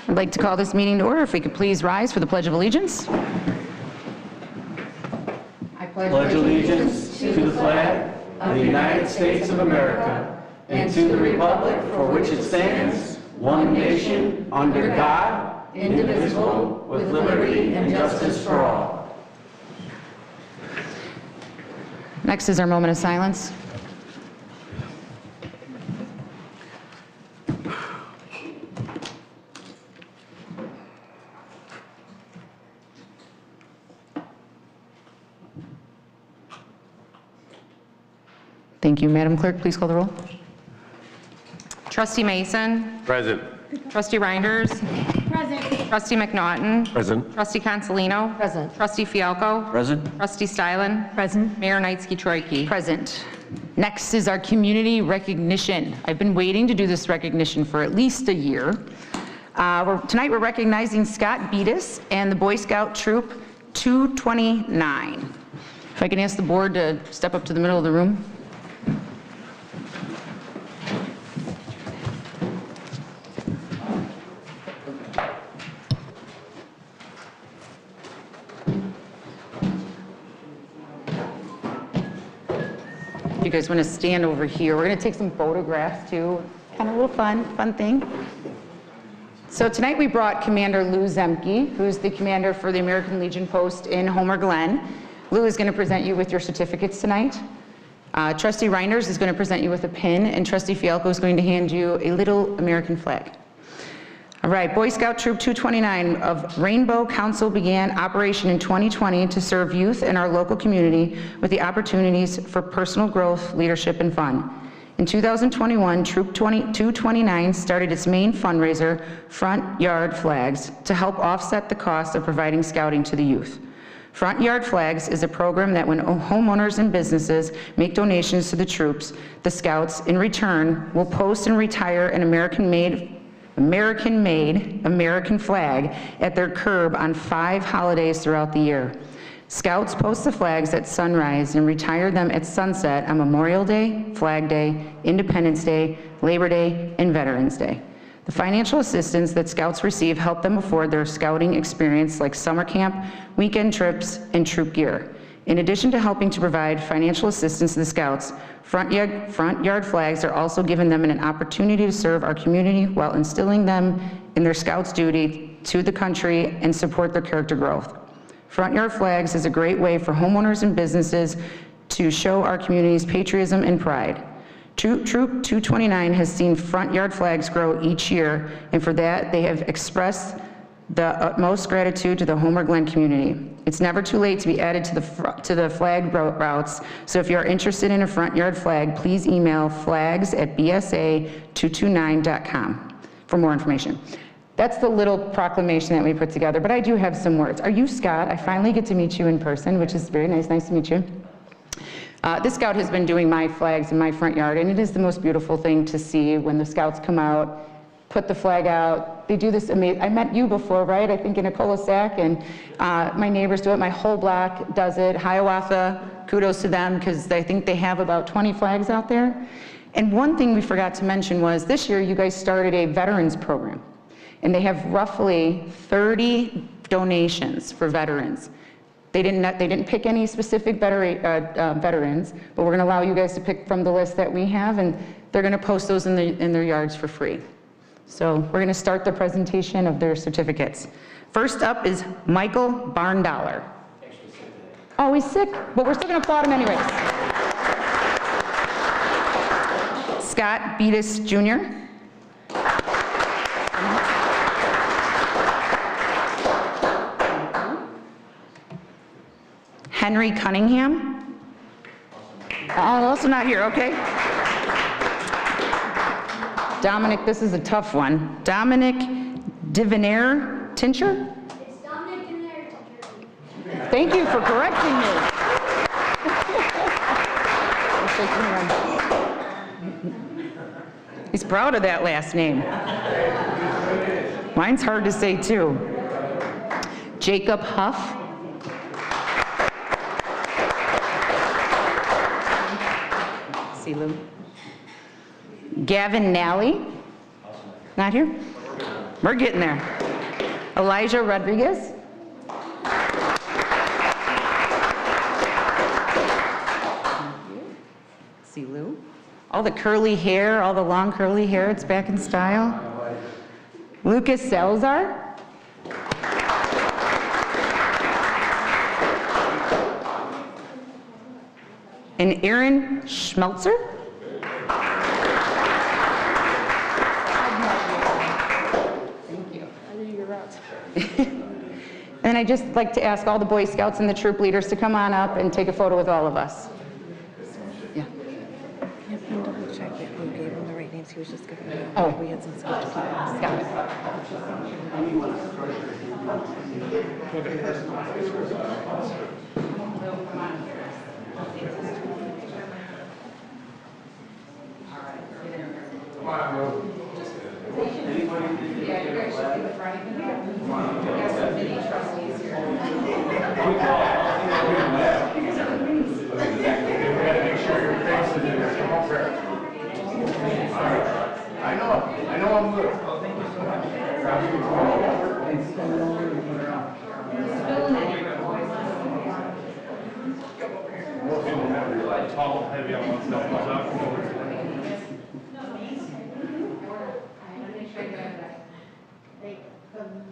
I'd like to call this meeting to order. If we could please rise for the Pledge of Allegiance. I pledge allegiance to the flag of the United States of America and to the republic for which it stands, one nation, under God, indivisible, with liberty and justice for all. Next is our moment of silence. Thank you. Madam Clerk, please call the roll. Trustee Mason. Present. Trustee Reinders. Present. Trustee McNaughton. Present. Trustee Consolino. Present. Trustee Fialco. Present. Trustee Stylen. Present. Mayor Knightsky-Troicke. Present. Next is our community recognition. I've been waiting to do this recognition for at least a year. Tonight we're recognizing Scott Beatus and the Boy Scout Troop 229. If I can ask the board to step up to the middle of the room. You guys want to stand over here. We're going to take some photographs too. Kind of a little fun thing. So tonight we brought Commander Lou Zemke, who's the commander for the American Legion post in Homer Glen. Lou is going to present you with your certificates tonight. Trustee Reinders is going to present you with a pin, and Trustee Fialco is going to hand you a little American flag. All right, Boy Scout Troop 229 of Rainbow Council began operation in 2020 to serve youth in our local community with the opportunities for personal growth, leadership, and fun. In 2021, Troop 229 started its main fundraiser, Front Yard Flags, to help offset the cost of providing scouting to the youth. Front Yard Flags is a program that when homeowners and businesses make donations to the troops, the scouts, in return, will post and retire an American-made American flag at their curb on 5 holidays throughout the year. Scouts post the flags at sunrise and retire them at sunset on Memorial Day, Flag Day, Independence Day, Labor Day, and Veterans Day. The financial assistance that Scouts receive help them afford their scouting experience like summer camp, weekend trips, and troop gear. In addition to helping to provide financial assistance to the Scouts, Front Yard Flags are also giving them an opportunity to serve our community while instilling them in their Scouts' duty to the country and support their character growth. Front Yard Flags is a great way for homeowners and businesses to show our community's patriotism and pride. Troop 229 has seen Front Yard Flags grow each year, and for that they have expressed the utmost gratitude to the Homer Glen community. It's never too late to be added to the flag routes, so if you're interested in a Front Yard Flag, please email flags@bsa229.com for more information. That's the little proclamation that we put together, but I do have some words. Are you Scott? I finally get to meet you in person, which is very nice. Nice to meet you. This scout has been doing my flags in my front yard, and it is the most beautiful thing to see when the scouts come out, put the flag out. They do this amazing, I met you before, right? I think in a cul-de-sac, and my neighbors do it. My whole block does it. Hiawatha, kudos to them, because I think they have about 20 flags out there. And one thing we forgot to mention was this year you guys started a veterans program, and they have roughly 30 donations for veterans. They didn't pick any specific veterans, but we're going to allow you guys to pick from the list that we have, and they're going to post those in their yards for free. So we're going to start the presentation of their certificates. First up is Michael Barndollar. Oh, he's sick, but we're still going to applaud him anyways. Scott Beatus Jr. Henry Cunningham. Also not here, okay. Dominic, this is a tough one. Dominic Divinaire Tincher? It's Dominic Divinaire Tincher. Thank you for correcting me. He's proud of that last name. Mine's hard to say too. Jacob Huff. See Lou. Gavin Nally. Not here? We're getting there. Elijah Rodriguez. See Lou? All the curly hair, all the long curly hair, it's back in style. Lucas Salazar. And Aaron Schmelzer. Thank you. And I'd just like to ask all the Boy Scouts and the troop leaders to come on up and take a photo with all of us. Yeah. You have to double check that who gave him the right names. He was just giving them. Oh. We had some stuff to keep him. Got it. I know I'm good. Tall, heavy on one stuff.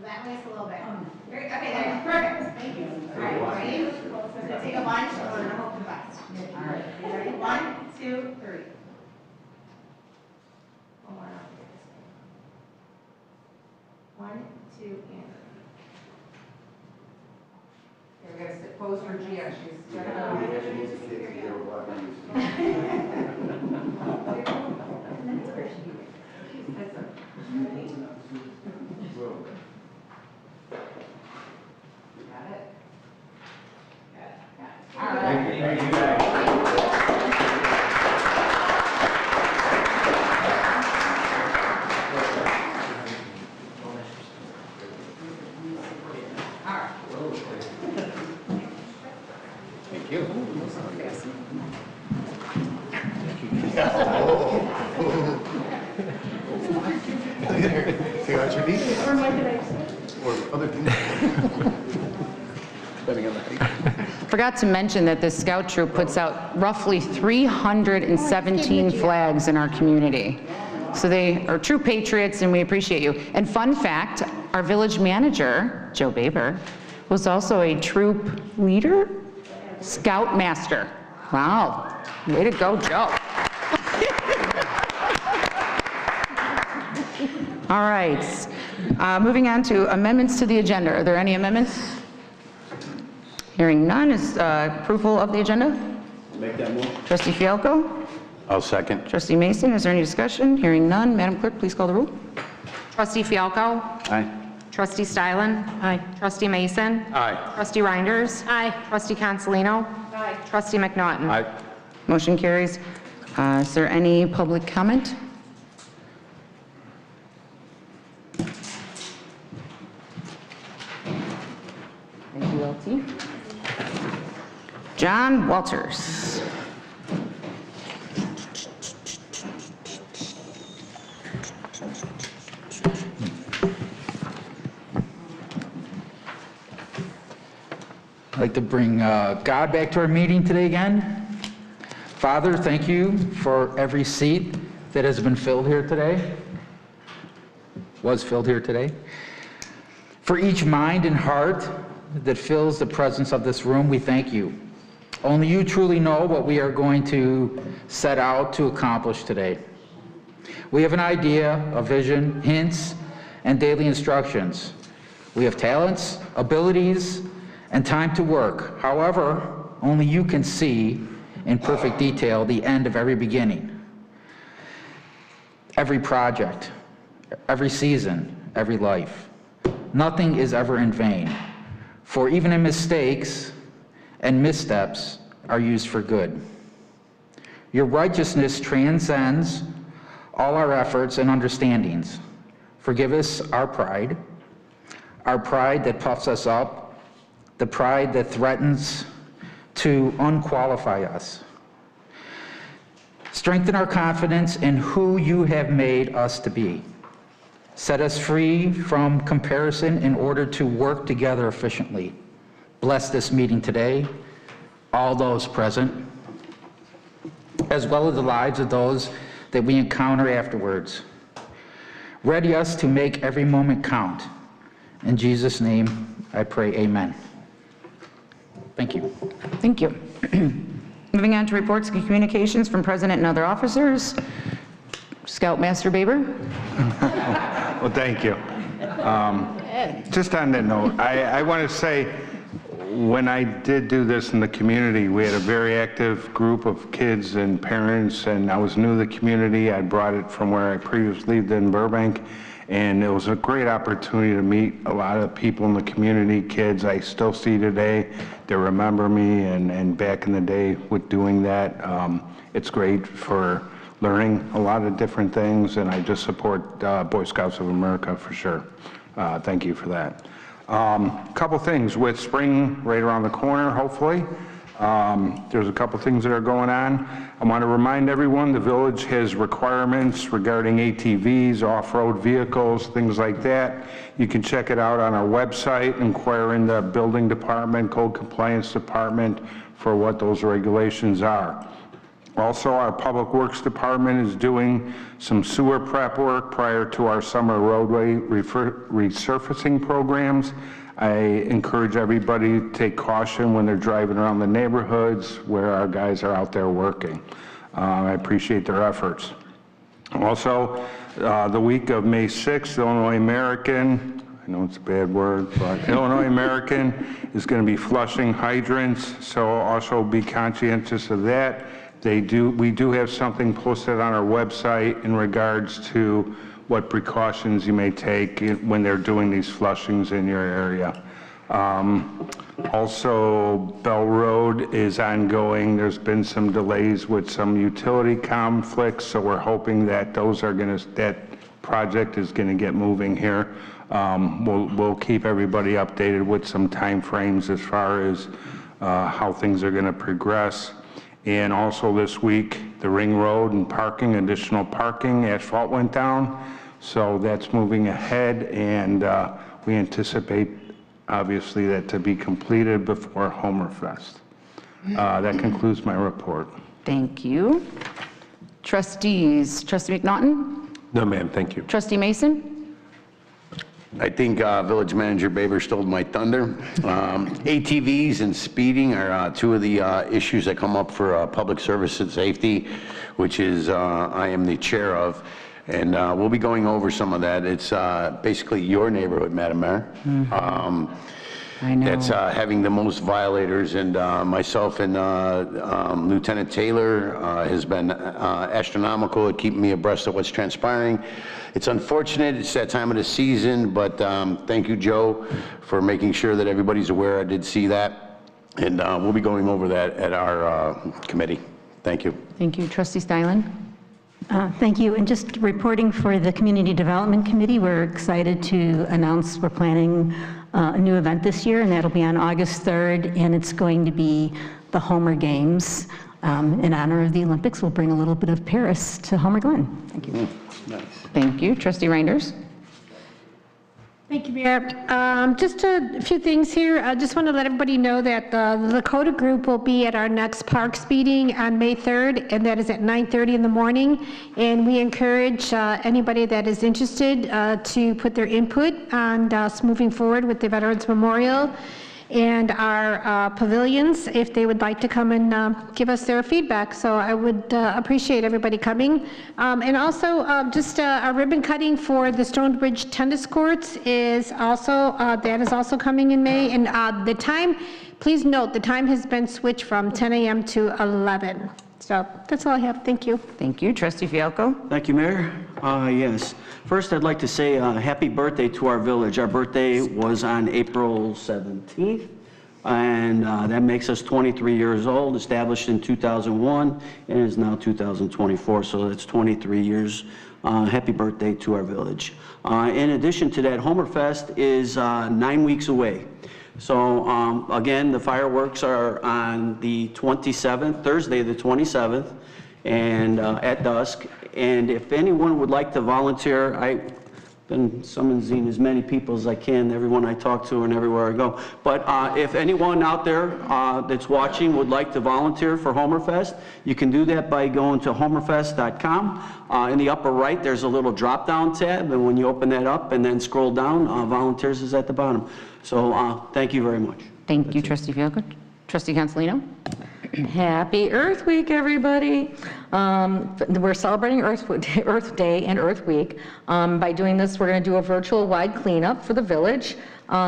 That way a little bit. Okay, there, perfect. Thank you. All right, ready? So we're gonna take a bunch, and we're gonna hope for the best. All right. Ready? 1, 2, 3. One more. 1, 2, and 3. Okay, we gotta sit pose for Gia. She's Take out your knee. Or other things. Depending on the height. Forgot to mention that the Scout Troop puts out roughly 317 flags in our community. So they are true patriots and we appreciate you. And fun fact, our village manager, Joe Baber, was also a troop leader, Scout Master. Wow, way to go, Joe. All right, moving on to amendments to the agenda. Are there any amendments? Hearing none, is approval of the agenda? Make that move. Trustee Fialko? I'll second. Trustee Mason, is there any discussion? Hearing none, Madam Clerk, please call the roll. Trustee Fialko. Aye. Trustee Stylen. Aye. Trustee Mason. Aye. Trustee Reinders. Aye. Trustee Consolino. Aye. Trustee McNaughton. Aye. Motion carries. Is there any public comment? Thank you, LT. John Walters. I'd like to bring God back to our meeting today again. Father, thank you for every seat that has been filled here today, was filled here today. For each mind and heart that fills the presence of this room, we thank you. Only you truly know what we are going to set out to accomplish today. We have an idea, a vision, hints, and daily instructions. We have talents, abilities, and time to work. However, only you can see in perfect detail the end of every beginning, every project, every season, every life. Nothing is ever in vain, for even in mistakes and missteps are used for good. Your righteousness transcends all our efforts and understandings. Forgive us our pride that puffs us up, the pride that threatens to unqualify us. Strengthen our confidence in who you have made us to be. Set us free from comparison in order to work together efficiently. Bless this meeting today, all those present, as well as the lives of those that we encounter afterwards. Ready us to make every moment count. In Jesus' name, I pray, amen. Thank you. Thank you. Moving on to reports and communications from President and other officers. Scoutmaster Baber. Well, thank you. Just on that note, I want to say, when I did do this in the community, we had a very active group of kids and parents, and I was new to the community. I brought it from where I previously lived in Burbank, and it was a great opportunity to meet a lot of people in the community, kids I still see today that remember me, and back in the day with doing that. It's great for learning a lot of different things, and I just support Boy Scouts of America for sure. Thank you for that. Couple things with spring right around the corner, hopefully. There's a couple things that are going on. I want to remind everyone the village has requirements regarding ATVs, off-road vehicles, things like that. You can check it out on our website, inquire in the building department, code compliance department for what those regulations are. Also, our Public Works Department is doing some sewer prep work prior to our summer roadway resurfacing programs. I encourage everybody to take caution when they're driving around the neighborhoods where our guys are out there working. I appreciate their efforts. Also, the week of May 6th, Illinois American, I know it's a bad word, but Illinois American is going to be flushing hydrants, so also be conscientious of that. We do have something posted on our website in regards to what precautions you may take when they're doing these flushings in your area. Also, Bell Road is ongoing. There's been some delays with some utility conflicts, so we're hoping that that project is going to get moving here. We'll keep everybody updated with some time frames as far as how things are going to progress. And also this week, the Ring Road and parking, additional parking, asphalt went down. So that's moving ahead, and we anticipate, obviously, that to be completed before Homerfest. That concludes my report. Thank you. Trustees, Trustee McNaughton? No, ma'am, thank you. Trustee Mason? I think Village Manager Baber stole my thunder. ATVs and speeding are two of the issues that come up for public service and safety, which is I am the chair of. And we'll be going over some of that. It's basically your neighborhood, Madam Mayor. I know. That's having the most violators, and myself and Lieutenant Taylor has been astronomical at keeping me abreast of what's transpiring. It's unfortunate, it's that time of the season, but thank you, Joe, for making sure that everybody's aware. I did see that, and we'll be going over that at our committee. Thank you. Thank you. Trustee Stylen? Thank you. And just reporting for the Community Development Committee, we're excited to announce we're planning a new event this year, and that'll be on August 3rd, and it's going to be the Homer Games. In honor of the Olympics, we'll bring a little bit of Paris to Homer Glen. Thank you. Nice. Thank you. Trustee Reinders? Thank you, Mayor. Just a few things here. I just want to let everybody know that the Lakota group will be at our next Parks meeting on May 3rd, and that is at 9:30 in the morning. And we encourage anybody that is interested to put their input on us moving forward with the Veterans Memorial and our pavilions, if they would like to come and give us their feedback. So I would appreciate everybody coming. And also, just a ribbon cutting for the Stonebridge tennis courts is also, that is also coming in May. And the time, please note, the time has been switched from 10 a.m. to 11. So that's all I have. Thank you. Thank you. Trustee Fialco? Thank you, Mayor. Yes. First, I'd like to say happy birthday to our village. Our birthday was on April 17th, and that makes us 23 years old, established in 2001, and is now 2024, so that's 23 years. Happy birthday to our village. In addition to that, Homerfest is 9 weeks away. So again, the fireworks are on the 27th, Thursday the 27th, and at dusk. And if anyone would like to volunteer, been summoning as many people as I can, everyone I talk to and everywhere I go. But if anyone out there that's watching would like to volunteer for Homerfest, you can do that by going to homerfest.com. In the upper right, there's a little drop-down tab, and when you open that up and then scroll down, volunteers is at the bottom. So thank you very much. Thank you, Trustee Fielder. Trustee Consolino? Happy Earth Week, everybody. We're celebrating Earth Day and Earth Week. By doing this, we're going to do a virtual wide cleanup for the village.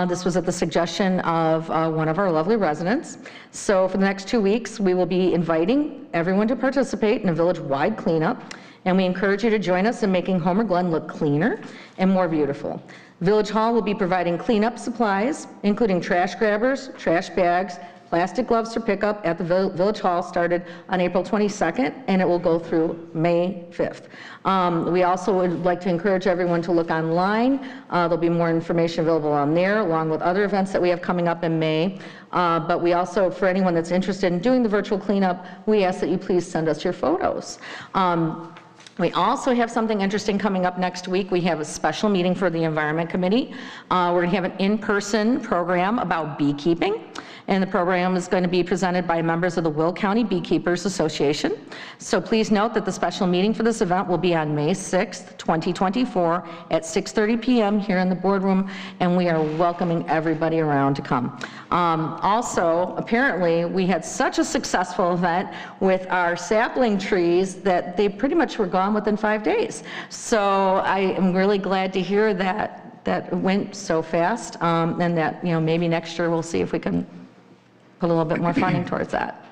This was at the suggestion of one of our lovely residents. So for the next 2 weeks, we will be inviting everyone to participate in a village-wide cleanup, and we encourage you to join us in making Homer Glen look cleaner and more beautiful. Village Hall will be providing cleanup supplies, including trash grabbers, trash bags, plastic gloves to pick up at the Village Hall, started on April 22nd, and it will go through May 5th. We also would like to encourage everyone to look online. There'll be more information available on there, along with other events that we have coming up in May. But we also, for anyone that's interested in doing the virtual cleanup, we ask that you please send us your photos. We also have something interesting coming up next week. We have a special meeting for the Environment Committee. We're going to have an in-person program about beekeeping, and the program is going to be presented by members of the Will County Beekeepers Association. So please note that the special meeting for this event will be on May 6th, 2024 at 6:30 p.m. here in the boardroom, and we are welcoming everybody around to come. Also, apparently, we had such a successful event with our sapling trees that they pretty much were gone within 5 days. So I am really glad to hear that it went so fast, and that, you know, maybe next year we'll see if we can put a little bit more funding towards that,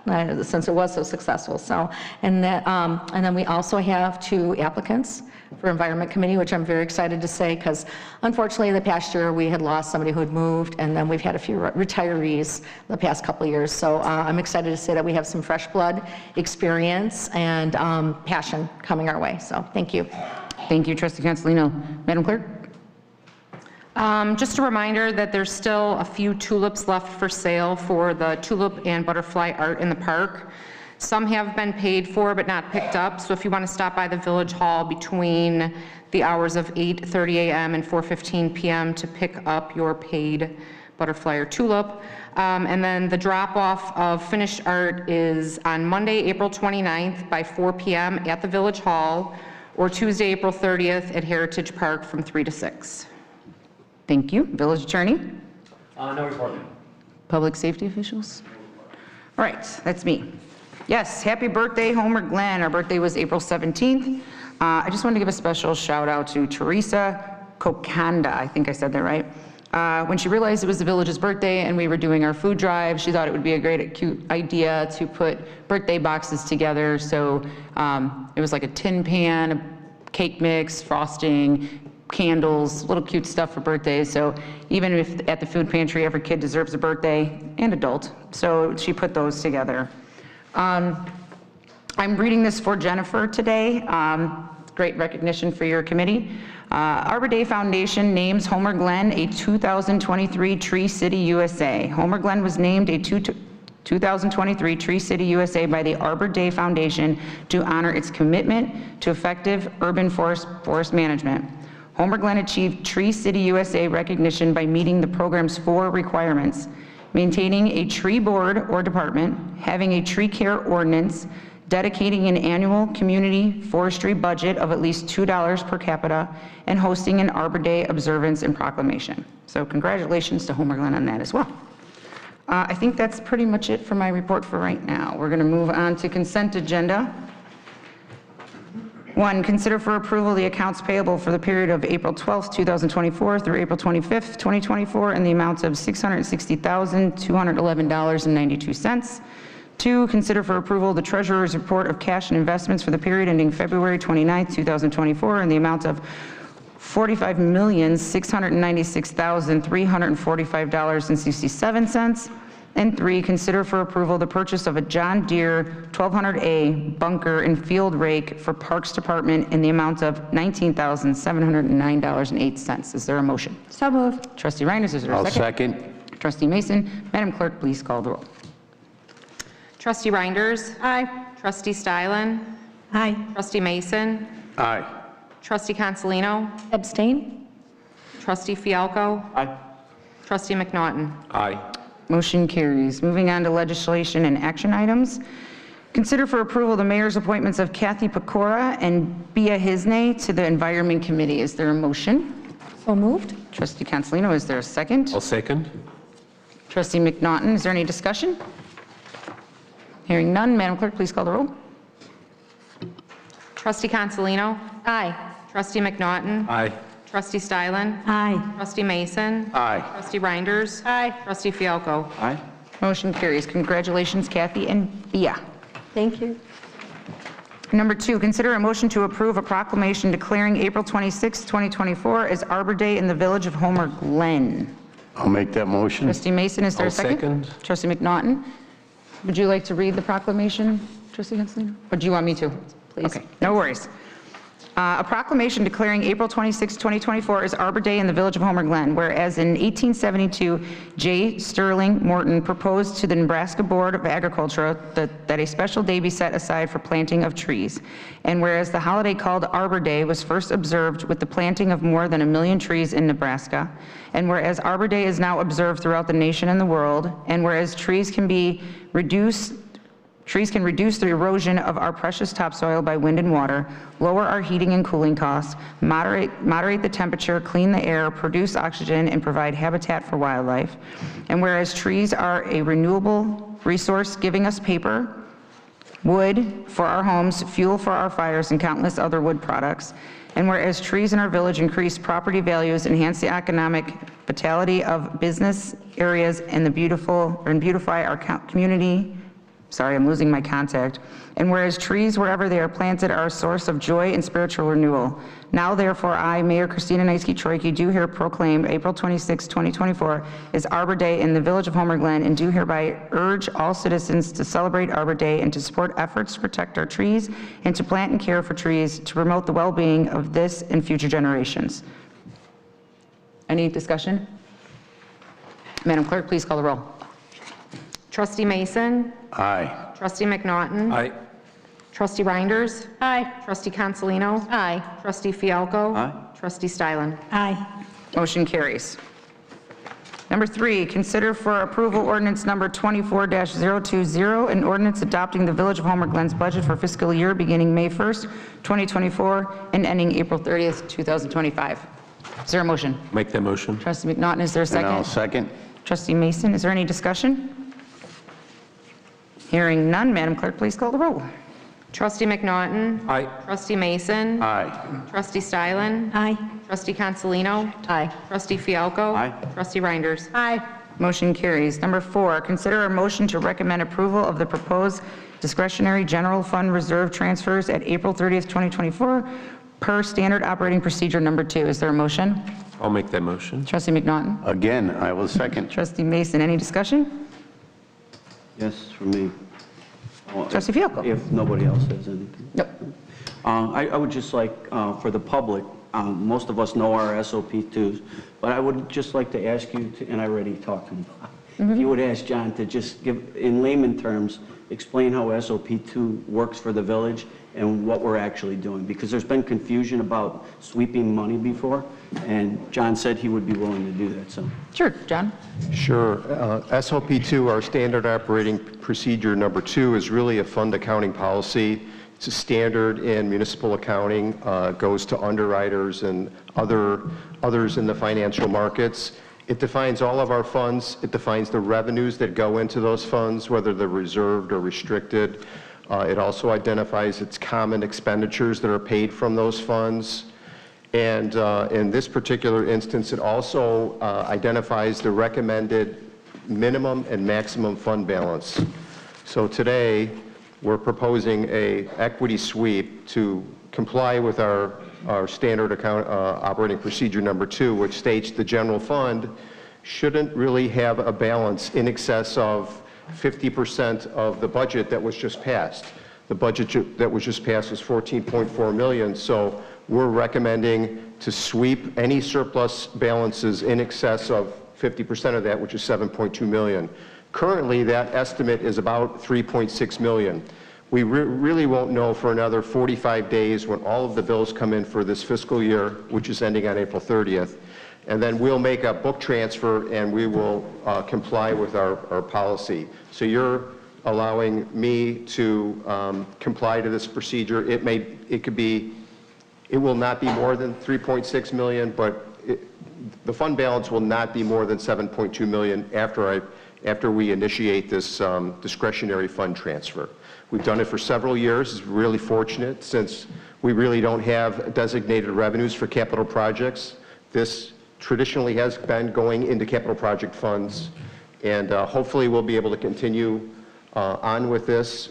since it was so successful. So, and then we also have 2 applicants for Environment Committee, which I'm very excited to say, because unfortunately the past year we had lost somebody who had moved, and then we've had a few retirees the past couple of years. So I'm excited to say that we have some fresh blood, experience, and passion coming our way. So thank you. Thank you, Trustee Consolino. Madam Clerk? Just a reminder that there's still a few tulips left for sale for the tulip and butterfly art in the park. Some have been paid for but not picked up, so if you want to stop by the Village Hall between the hours of 8:30 a.m. and 4:15 p.m. to pick up your paid butterfly or tulip. And then the drop-off of finished art is on Monday, April 29th by 4 p.m. at the Village Hall, or Tuesday, April 30th at Heritage Park from 3 to 6. Thank you. Village Attorney? No report. Public safety officials? All right, that's me. Yes, happy birthday, Homer Glen. Our birthday was April 17th. I just wanted to give a special shout out to Teresa Kokanda, I think I said that right. When she realized it was the village's birthday and we were doing our food drive, she thought it would be a great, cute idea to put birthday boxes together. So it was like a tin pan, a cake mix, frosting, candles, little cute stuff for birthdays. So even if at the food pantry every kid deserves a birthday, and adult, so she put those together. I'm reading this for Jennifer today. Great recognition for your committee. Arbor Day Foundation names Homer Glen a 2023 Tree City USA. Homer Glen was named a 2023 Tree City USA by the Arbor Day Foundation to honor its commitment to effective urban forest management. Homer Glen achieved Tree City USA recognition by meeting the program's 4 requirements: maintaining a tree board or department, having a tree care ordinance, dedicating an annual community forestry budget of at least $2 per capita, and hosting an Arbor Day observance and proclamation. So congratulations to Homer Glen on that as well. I think that's pretty much it for my report for right now. We're going to move on to consent agenda. 1, consider for approval the accounts payable for the period of April 12th, 2024 through April 25th, 2024 in the amounts of $660,211.92. 2, consider for approval the treasurer's report of cash and investments for the period ending February 29th, 2024 in the amount of $45,696,345.67. And 3, consider for approval the purchase of a John Deere 1200A bunker and field rake for Parks Department in the amount of $19,709.08. Is there a motion? So moved. Trustee Reinders, is there a I'll second? second. Trustee Mason. Madam Clerk, please call the roll. Trustee Reinders. Aye. Trustee Stylen. Aye. Trustee Mason. Aye. Trustee Consolino. Abstain? Trustee Fialko? Aye. Trustee McNaughton? Aye. Motion carries. Moving on to legislation and action items. Consider for approval the mayor's appointments of Kathy Pecora and Bia Hisney to the Environment Committee. Is there a motion? So moved? Trustee Cancelino, is there a second? I'll second. Trustee McNaughton, is there any discussion? Hearing none, Madam Clerk, please call the roll. Trustee Cancelino? Aye. Trustee McNaughton? Aye. Trustee Stylen? Aye. Trustee Mason? Aye. Trustee Reinders? Aye. Trustee Fialko? Aye. Motion carries. Congratulations, Kathy and Bia. Thank you. Number 2, consider a motion to approve a proclamation declaring April 26, 2024 as Arbor Day in the Village of Homer Glen. I'll make that motion. Trustee Mason, is there a I'll second? second. Trustee McNaughton, would you like to read the proclamation, Trustee Cancelino? Or do you want me to? Please. Okay, no worries. A proclamation declaring April 26, 2024 as Arbor Day in the Village of Homer Glen, whereas in 1872, J. Sterling Morton proposed to the Nebraska Board of Agriculture that a special day be set aside for planting of trees. And whereas the holiday called Arbor Day was first observed with the planting of more than 1 million trees in Nebraska, and whereas Arbor Day is now observed throughout the nation and the world, and whereas trees can reduce the erosion of our precious topsoil by wind and water, lower our heating and cooling costs, moderate the temperature, clean the air, produce oxygen, and provide habitat for wildlife. And whereas trees are a renewable resource giving us paper, wood for our homes, fuel for our fires, and countless other wood products. And whereas trees in our village increase property values, enhance the economic vitality of business areas, and beautify our community. Sorry, I'm losing my contact. And whereas trees, wherever they are planted, are a source of joy and spiritual renewal. Now, therefore, I, Mayor Christina Naisky-Troicki, do here proclaim April 26, 2024 as Arbor Day in the Village of Homer Glen, and do hereby urge all citizens to celebrate Arbor Day and to support efforts to protect our trees and to plant and care for trees to promote the well-being of this and future generations. Any discussion? Madam Clerk, please call the roll. Trustee Mason? Aye. Trustee McNaughton? Aye. Trustee Reinders? Aye. Trustee Cancelino? Aye. Trustee Fialko? Aye. Trustee Stylen? Aye. Motion carries. Number 3, consider for approval ordinance number 24-020, an ordinance adopting the Village of Homer Glen's budget for fiscal year beginning May 1st, 2024, and ending April 30th, 2025. Is there a motion? Make that motion. Trustee McNaughton, is there a And I'll second? second. Trustee Mason, is there any discussion? Hearing none, Madam Clerk, please call the roll. Trustee McNaughton? Aye. Trustee Mason? Aye. Trustee Stylen? Aye. Trustee Cancelino? Aye. Trustee Fialko? Aye. Trustee Reinders? Aye. Motion carries. Number 4, consider a motion to recommend approval of the proposed discretionary general fund reserve transfers at April 30th, 2024, per standard operating procedure number 2. Is there a motion? I'll make that motion. Trustee McNaughton. Again, I will second. Trustee Mason, any discussion? Yes, for me. Trustee Fialko. If nobody else has anything. Nope. I would just like, for the public, most of us know our SOP2s, but I would just like to ask you, and I already talked to him, if you would ask John to just give, in layman terms, explain how SOP2 works for the village and what we're actually doing, because there's been confusion about sweeping money before, and John said he would be willing to do that, so. Sure, John. Sure. SOP2, our standard operating procedure number 2, is really a fund accounting policy. It's a standard in municipal accounting, goes to underwriters and others in the financial markets. It defines all of our funds. It defines the revenues that go into those funds, whether they're reserved or restricted. It also identifies its common expenditures that are paid from those funds. And in this particular instance, it also identifies the recommended minimum and maximum fund balance. So today, we're proposing a equity sweep to comply with our standard operating procedure number 2, which states the general fund shouldn't really have a balance in excess of 50% of the budget that was just passed. The budget that was just passed was $14.4 million, so we're recommending to sweep any surplus balances in excess of 50% of that, which is $7.2 million. Currently, that estimate is about $3.6 million. We really won't know for another 45 days when all of the bills come in for this fiscal year, which is ending on April 30th. And then we'll make a book transfer and we will comply with our policy. So you're allowing me to comply to this procedure. It will not be more than 3.6 million, but the fund balance will not be more than 7.2 million after we initiate this discretionary fund transfer. We've done it for several years. It's really fortunate since we really don't have designated revenues for capital projects. This traditionally has been going into capital project funds, and hopefully we'll be able to continue on with this.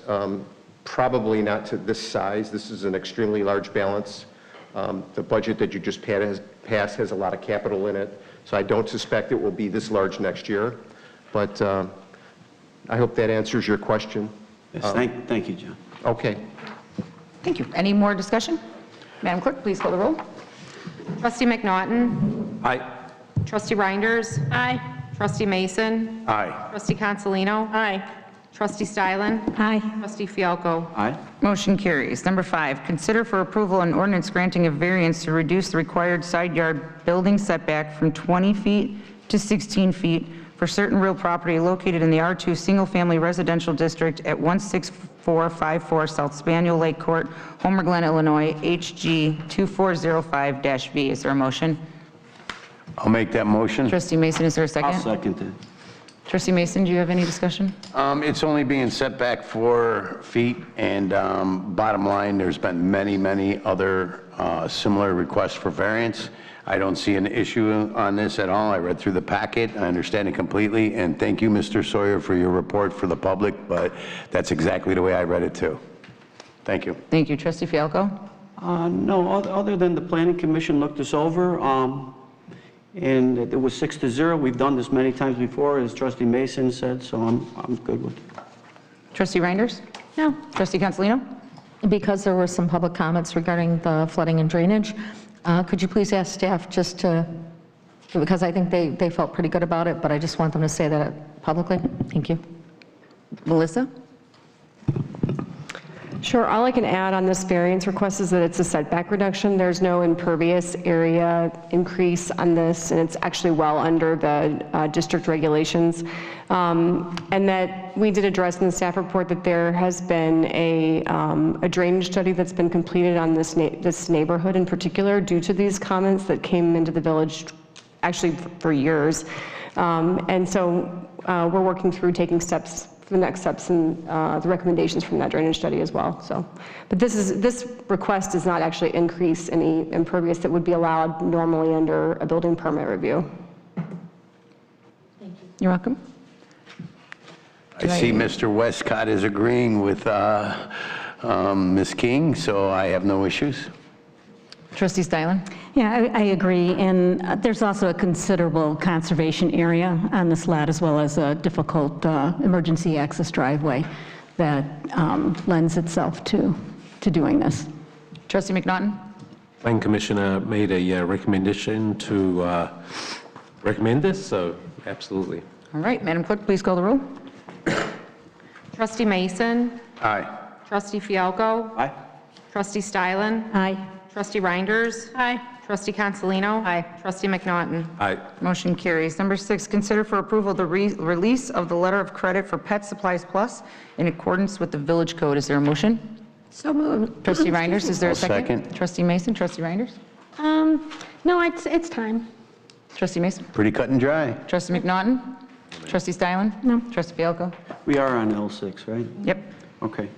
Probably not to this size. This is an extremely large balance. The budget that you just passed has a lot of capital in it, so I don't suspect it will be this large next year. But I hope that answers your question. Yes, thank you, John. Okay. Thank you. Any more discussion? Madam Clerk, please call the roll. Trustee McNaughton. Aye. Trustee Reinders. Aye. Trustee Mason. Aye. Trustee Consolino. Aye. Trustee Stylen. Aye. Trustee Fialko. Aye. Motion carries. Number 5, consider for approval an ordinance granting a variance to reduce the required side yard building setback from 20 feet to 16 feet for certain real property located in the R2 Single Family Residential District at 16454 South Spaniel Lake Court, Homer Glen, Illinois, HG 2405-V. Is there a motion? I'll make that motion. Trustee Mason, is there a second? I'll second it. Trustee Mason, do you have any discussion? It's only being set back 4 feet, and bottom line, there's been many other similar requests for variance. I don't see an issue on this at all. I read through the packet. I understand it completely, and thank you, Mr. Sawyer, for your report for the public, but that's exactly the way I read it too. Thank you. Thank you. Trustee Fialko? No, other than the Planning Commission looked this over, and it was 6-0. We've done this many times before, as Trustee Mason said, so I'm good with it. Trustee Reinders? No. Trustee Consolino? Because there were some public comments regarding the flooding and drainage, could you please ask staff just to, because I think they felt pretty good about it, but I just want them to say that publicly. Thank you. Melissa? Sure. All I can add on this variance request is that it's a setback reduction. There's no impervious area increase on this, and it's actually well under the district regulations. And that we did address in the staff report that there has been a drainage study that's been completed on this neighborhood in particular due to these comments that came into the village actually for years. And so we're working through taking steps, the next steps, and the recommendations from that drainage study as well. So, but this request does not actually increase any impervious that would be allowed normally under a building permit review. Thank you. You're welcome. I see Mr. Westcott is agreeing with Ms. King, so I have no issues. Trustee Stylen? Yeah, I agree, and there's also a considerable conservation area on this lot, as well as a difficult emergency access driveway that lends itself to doing this. Trustee McNaughton? Planning Commissioner made a recommendation to recommend this, so absolutely. All right, Madam Clerk, please call the roll. Trustee Mason. Aye. Trustee Fialko. Aye. Trustee Stylen. Aye. Trustee Reinders. Aye. Trustee Consolino. Aye. Trustee McNaughton. Aye. Motion carries. Number 6, consider for approval the release of the letter of credit for Pet Supplies Plus in accordance with the Village Code. Is there a motion? So moved. Trustee Reinders, is there a I'll second? second. Trustee Mason, Trustee Reinders? No, it's time. Trustee Mason? Pretty cut and dry. Trustee McNaughton? Trustee Stylen? No. Trustee Fialko? We are on L6, right? Yep. Okay.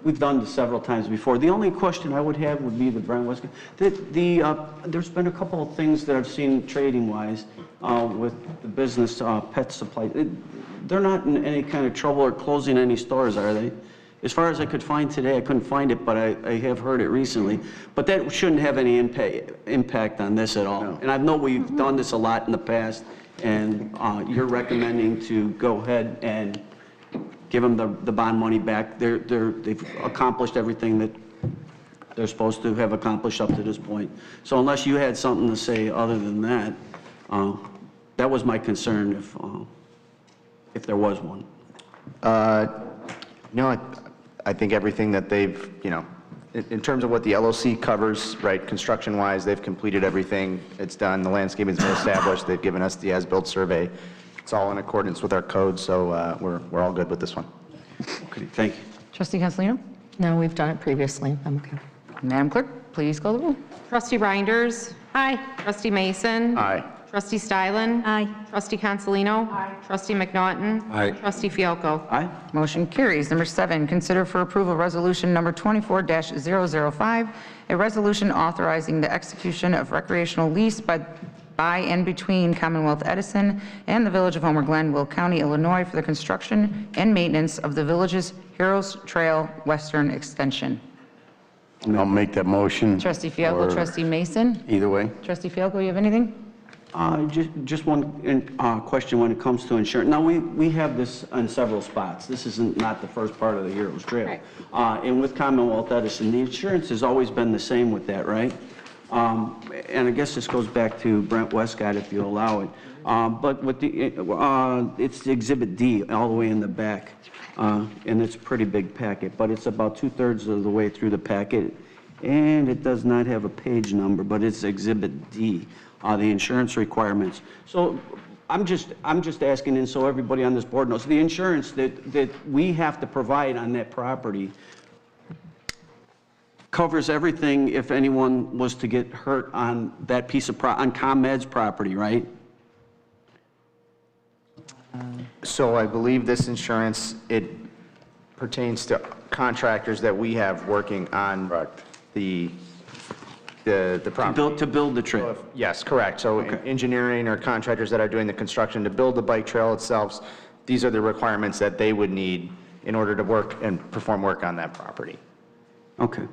We've done this several times before. The only question I would have would be the Brian Westcott. There's been a couple of things that I've seen trading-wise with the business pet supply. They're not in any kind of trouble or closing any stores, are they? As far as I could find today, I couldn't find it, but I have heard it recently. But that shouldn't have any impact on this at all. No. And I know we've done this a lot in the past, and you're recommending to go ahead and give them the bond money back. They've accomplished everything that they're supposed to have accomplished up to this point. So unless you had something to say other than that, that was my concern if there was one. No, I think everything that they've, in terms of what the LOC covers, right, construction-wise, they've completed everything. It's done, the landscaping's been established, they've given us the as-built survey. It's all in accordance with our code, so we're all good with this one. Okay, thank you. Trustee Castellino? No, we've done it previously. I'm okay. Madam Clerk, please call the roll. Trustee Reinders? Aye. Trustee Mason? Aye. Trustee Stylen? Aye. Trustee Consolino? Aye. Trustee McNaughton? Aye. Trustee Fialko? Aye. Motion carries. Number 7, consider for approval resolution number 24-005, a resolution authorizing the execution of recreational lease by and between Commonwealth Edison and the Village of Homer Glen, Will County, Illinois, for the construction and maintenance of the village's Heroes Trail Western Extension. I'll make that motion. Trustee Fialko, Or Trustee Mason. Either way. Trustee Fialko, you have anything? Just one question when it comes to insurance. Now, we have this on several spots. This isn't not the first part of the Heroes Trail. And with Commonwealth Edison, the insurance has always been the same with that, right? And I guess this goes back to Brent Westcott, if you allow it. But with it's the Exhibit D all the way in the back. And it's a pretty big packet, but it's about 2/3 of the way through the packet. And it does not have a page number, but it's Exhibit D, the insurance requirements. So I'm just asking, and so everybody on this board knows, the insurance that we have to provide on that property covers everything if anyone was to get hurt on that piece of on ComEd's property, right? So I believe this insurance, it pertains to contractors that we have working on the property. To build the trail. Yes, correct. So engineering or contractors that are doing the construction to build the bike trail itself, these are the requirements that they would need in order to work and perform work on that property. Okay.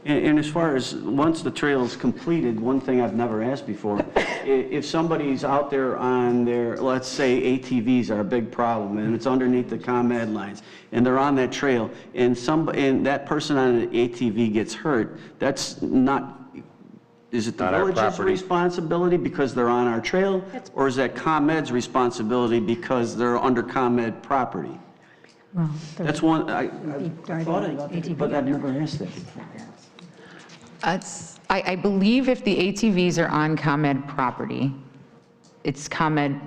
And as far as, once the trail is completed, one thing I've never asked before, if somebody's out there on their, let's say ATVs are a big problem, and it's underneath the ComEd lines, and they're on that trail, and that person on an ATV gets hurt, that's not, is it the village's responsibility because they're on our trail, or is that ComEd's responsibility because they're under ComEd property? Well, That's one, I thought but I've never asked that before. I believe if the ATVs are on ComEd property, it's ComEd's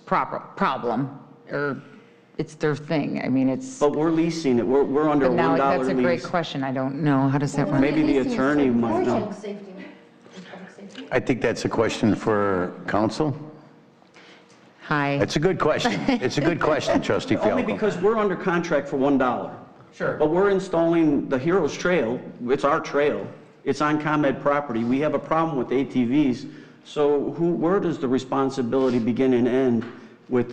problem, or it's their thing. I mean, it's. But we're leasing it, we're under a $1 Now, lease. that's a great question. I don't know. How does that work? Maybe the attorney might know. I think that's a question for council. Hi. It's a good question. It's a good question, Trustee Fialko. Only because we're under contract for $1. Sure. But we're installing the Heroes Trail, it's our trail, it's on ComEd property, we have a problem with ATVs, so where does the responsibility begin and end with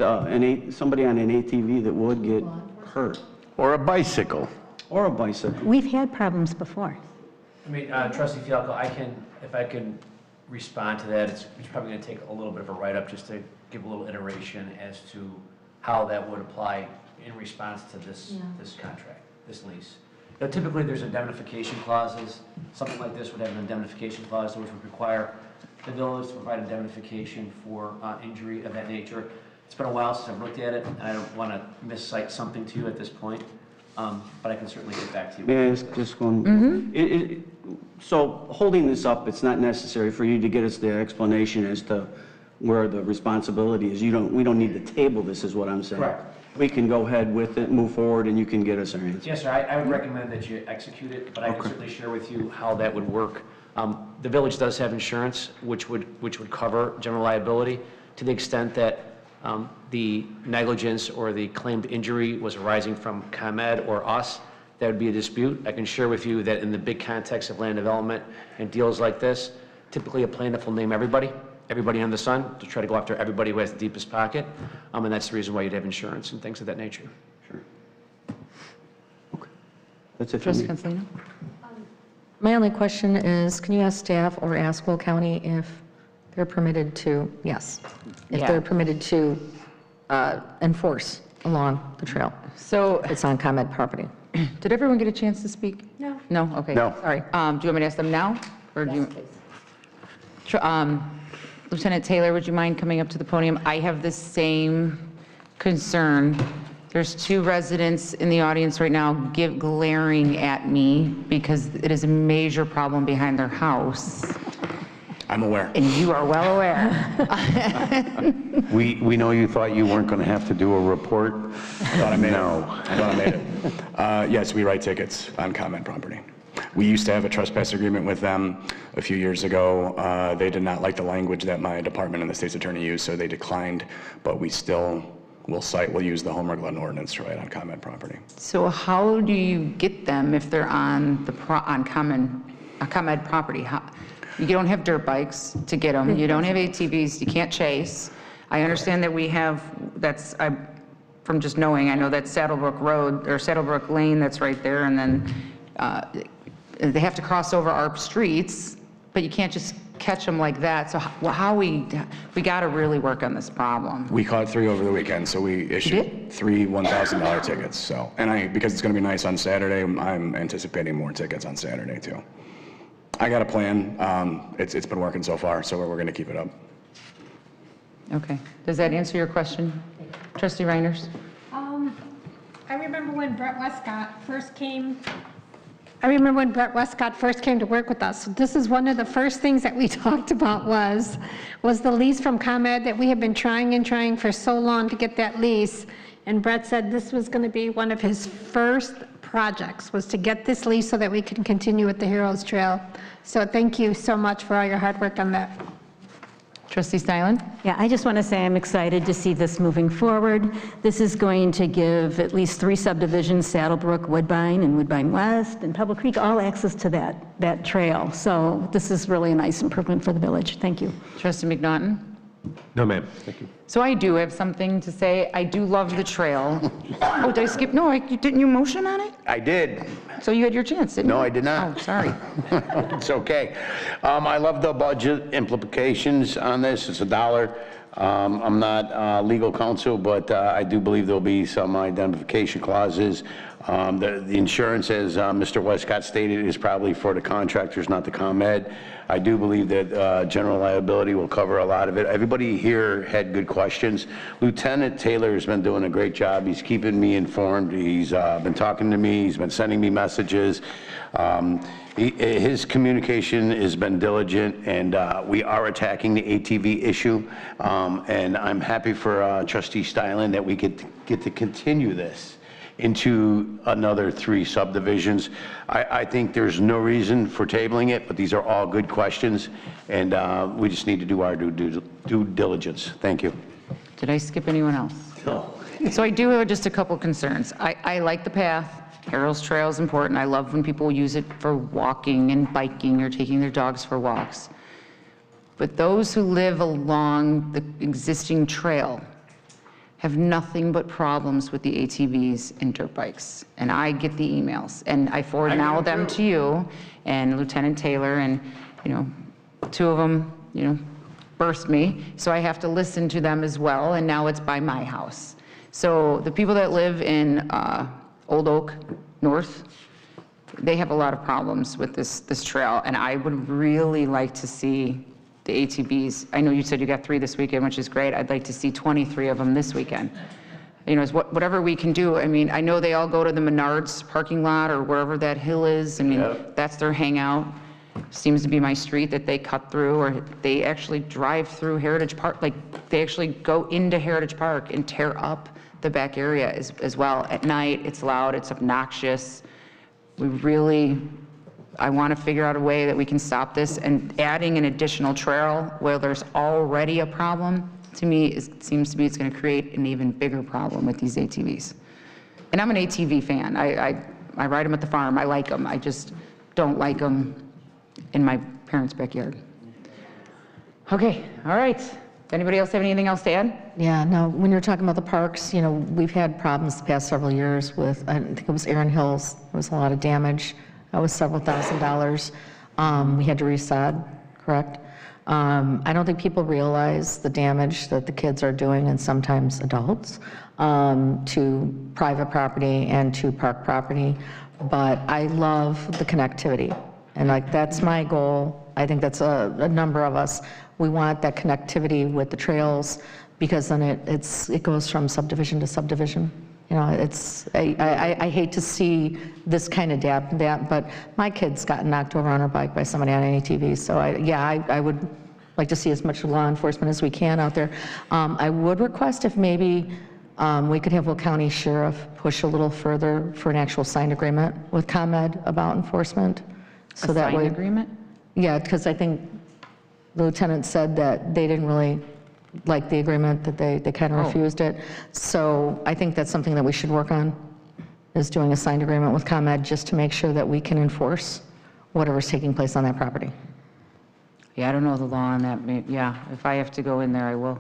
somebody on an ATV that would get hurt? Or a bicycle. Or a bicycle. We've had problems before. I mean, Trustee Fialko, if I can respond to that, it's probably going to take a little bit of a write-up just to give a little iteration as to how that would apply in response to this contract, this lease. Now, typically, there's indemnification clauses. Something like this would have an indemnification clause, which would require the village to provide indemnification for injury of that nature. It's been a while since I've looked at it, and I don't want to miscite something to you at this point, but I can certainly get back to you. May I ask just one? So holding this up, it's not necessary for you to get us the explanation as to where the responsibility is. We don't need to table this, is what I'm saying. Correct. We can go ahead with it, move forward, and you can get us our answer. Yes, sir. I would recommend that you execute it, but I can certainly share with you how that would work. The village does have insurance, which would cover general liability to the extent that the negligence or the claimed injury was arising from ComEd or us. That would be a dispute. I can share with you that in the big context of land development and deals like this, typically a plaintiff will name everybody under the sun to try to go after everybody who has the deepest pocket, and that's the reason why you'd have insurance and things of that nature. Sure. Okay. That's it for Trustee me. Consolino? My only question is, can you ask staff or ask Will County if they're permitted to, if they're permitted to enforce along the trail? So it's on ComEd property. Did everyone get a chance to speak? No. No? Okay. No. Sorry. Do you want me to ask them now? Or do you? Lieutenant Taylor, would you mind coming up to the podium? I have the same concern There's 2 residents in the audience right now glaring at me because it is a major problem behind their house. I'm aware. And you are well aware. We know you thought you weren't going to have to do a report. I thought I made it. I thought I made it. Yes, we write tickets on ComEd property. We used to have a trespass agreement with them a few years ago. They did not like the language that my department and the state's attorney used, so they declined, but we still we'll use the Homer Glen ordinance to write on ComEd property. So how do you get them if they're on ComEd property? You don't have dirt bikes to get them. You don't have ATVs. You can't chase. I understand that we have, from just knowing, I know that's Saddlebrook Road, or Saddlebrook Lane that's right there, and then they have to cross over our streets, but you can't just catch them like that. So we got to really work on this problem. We caught 3 over the weekend, so we issued 3 $1,000 tickets. So, and because it's going to be nice on Saturday, I'm anticipating more tickets on Saturday too. I got a plan. It's been working so far, so we're going to keep it up. Okay. Does that answer your question, Trustee Reiners? I remember when Brett Westcott first came. I remember when Brett Westcott first came to work with us. This is one of the first things that we talked about was the lease from ComEd that we have been trying for so long to get that lease. And Brett said this was going to be one of his first projects, was to get this lease so that we can continue with the Heroes Trail. So thank you so much for all your hard work on that. Trustee Stylen? Yeah, I just want to say I'm excited to see this moving forward. This is going to give at least 3 subdivisions, Saddlebrook, Woodbine, and Woodbine West, and Pebble Creek, all access to that trail. So this is really a nice improvement for the village. Thank you. Trustee McNaughton? No, ma'am. Thank you. So I do have something to say. I do love the trail. Oh, did I skip? No, didn't you motion on it? I did. So you had your chance, didn't you? No, I did not. Oh, sorry. It's okay. I love the budget implications on this. It's $1. I'm not legal counsel, but I do believe there'll be some identification clauses. The insurance, as Mr. Westcott stated, is probably for the contractors, not the ComEd. I do believe that general liability will cover a lot of it. Everybody here had good questions. Lieutenant Taylor has been doing a great job. He's keeping me informed. He's been talking to me. He's been sending me messages. His communication has been diligent, and we are attacking the ATV issue. And I'm happy for Trustee Stylen that we get to continue this into another 3 subdivisions. I think there's no reason for tabling it, but these are all good questions, and we just need to do our due diligence. Thank you. Did I skip anyone else? No. So I do have just a couple concerns. I like the path. Heroes Trail is important. I love when people use it for walking and biking or taking their dogs for walks. But those who live along the existing trail have nothing but problems with the ATVs and dirt bikes. And I get the emails, and I forward now them to you and Lieutenant Taylor, and 2 of them, birthed me, so I have to listen to them as well, and now it's by my house. So the people that live in Old Oak North, they have a lot of problems with this trail, and I would really like to see the ATVs. I know you said you got 3 this weekend, which is great. I'd like to see 23 of them this weekend. Whatever we can do. I mean, I know they all go to the Menards parking lot or wherever that hill is. I mean, that's their hangout. Seems to be my street that they cut through, or they actually drive through Heritage Park. Like, they actually go into Heritage Park and tear up the back area as well. At night, it's loud, it's obnoxious. I want to figure out a way that we can stop this, and adding an additional trail where there's already a problem, to me, it seems to me it's going to create an even bigger problem with these ATVs. And I'm an ATV fan. I ride them at the farm. I like them. I just don't like them in my parents' backyard. Okay, all right. Anybody else have anything else to add? Yeah, no, when you're talking about the parks, we've had problems the past several years with, I think it was Erin Hills. There was a lot of damage. That was several $1,000s. We had to resod, correct? I don't think people realize the damage that the kids are doing, and sometimes adults, to private property and to park property. But I love the connectivity, and that's my goal. I think that's a number of us. We want that connectivity with the trails, because then it goes from subdivision to subdivision. You know, I hate to see this kind of that, but my kid's got knocked over on her bike by somebody on an ATV, so I would like to see as much law enforcement as we can out there. I would request if maybe we could have Will County Sheriff push a little further for an actual signed agreement with ComEd about enforcement. So that signed way, agreement? Yeah, because I think the lieutenant said that they didn't really like the agreement, that they kind of refused it. So I think that's something that we should work on, is doing a signed agreement with ComEd just to make sure that we can enforce whatever's taking place on that property. Yeah, I don't know the law on that. Yeah, if I have to go in there, I will.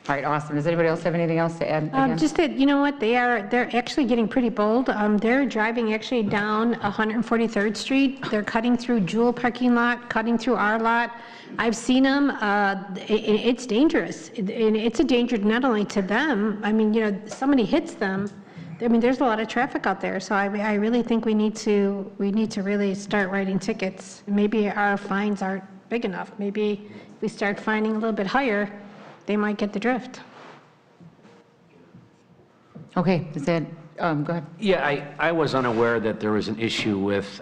All right, awesome. Does anybody else have anything else to add? Again? Just that, you know what, they're actually getting pretty bold. They're driving actually down 143rd Street. They're cutting through Jewel parking lot, cutting through our lot. I've seen them. It's dangerous. And it's a danger not only to them. I mean, you know, somebody hits them. I mean, there's a lot of traffic out there. So I really think we need to really start writing tickets. Maybe our fines aren't big enough. Maybe if we start fining a little bit higher, they might get the drift. Okay, is that, go ahead. Yeah, I was unaware that there was an issue with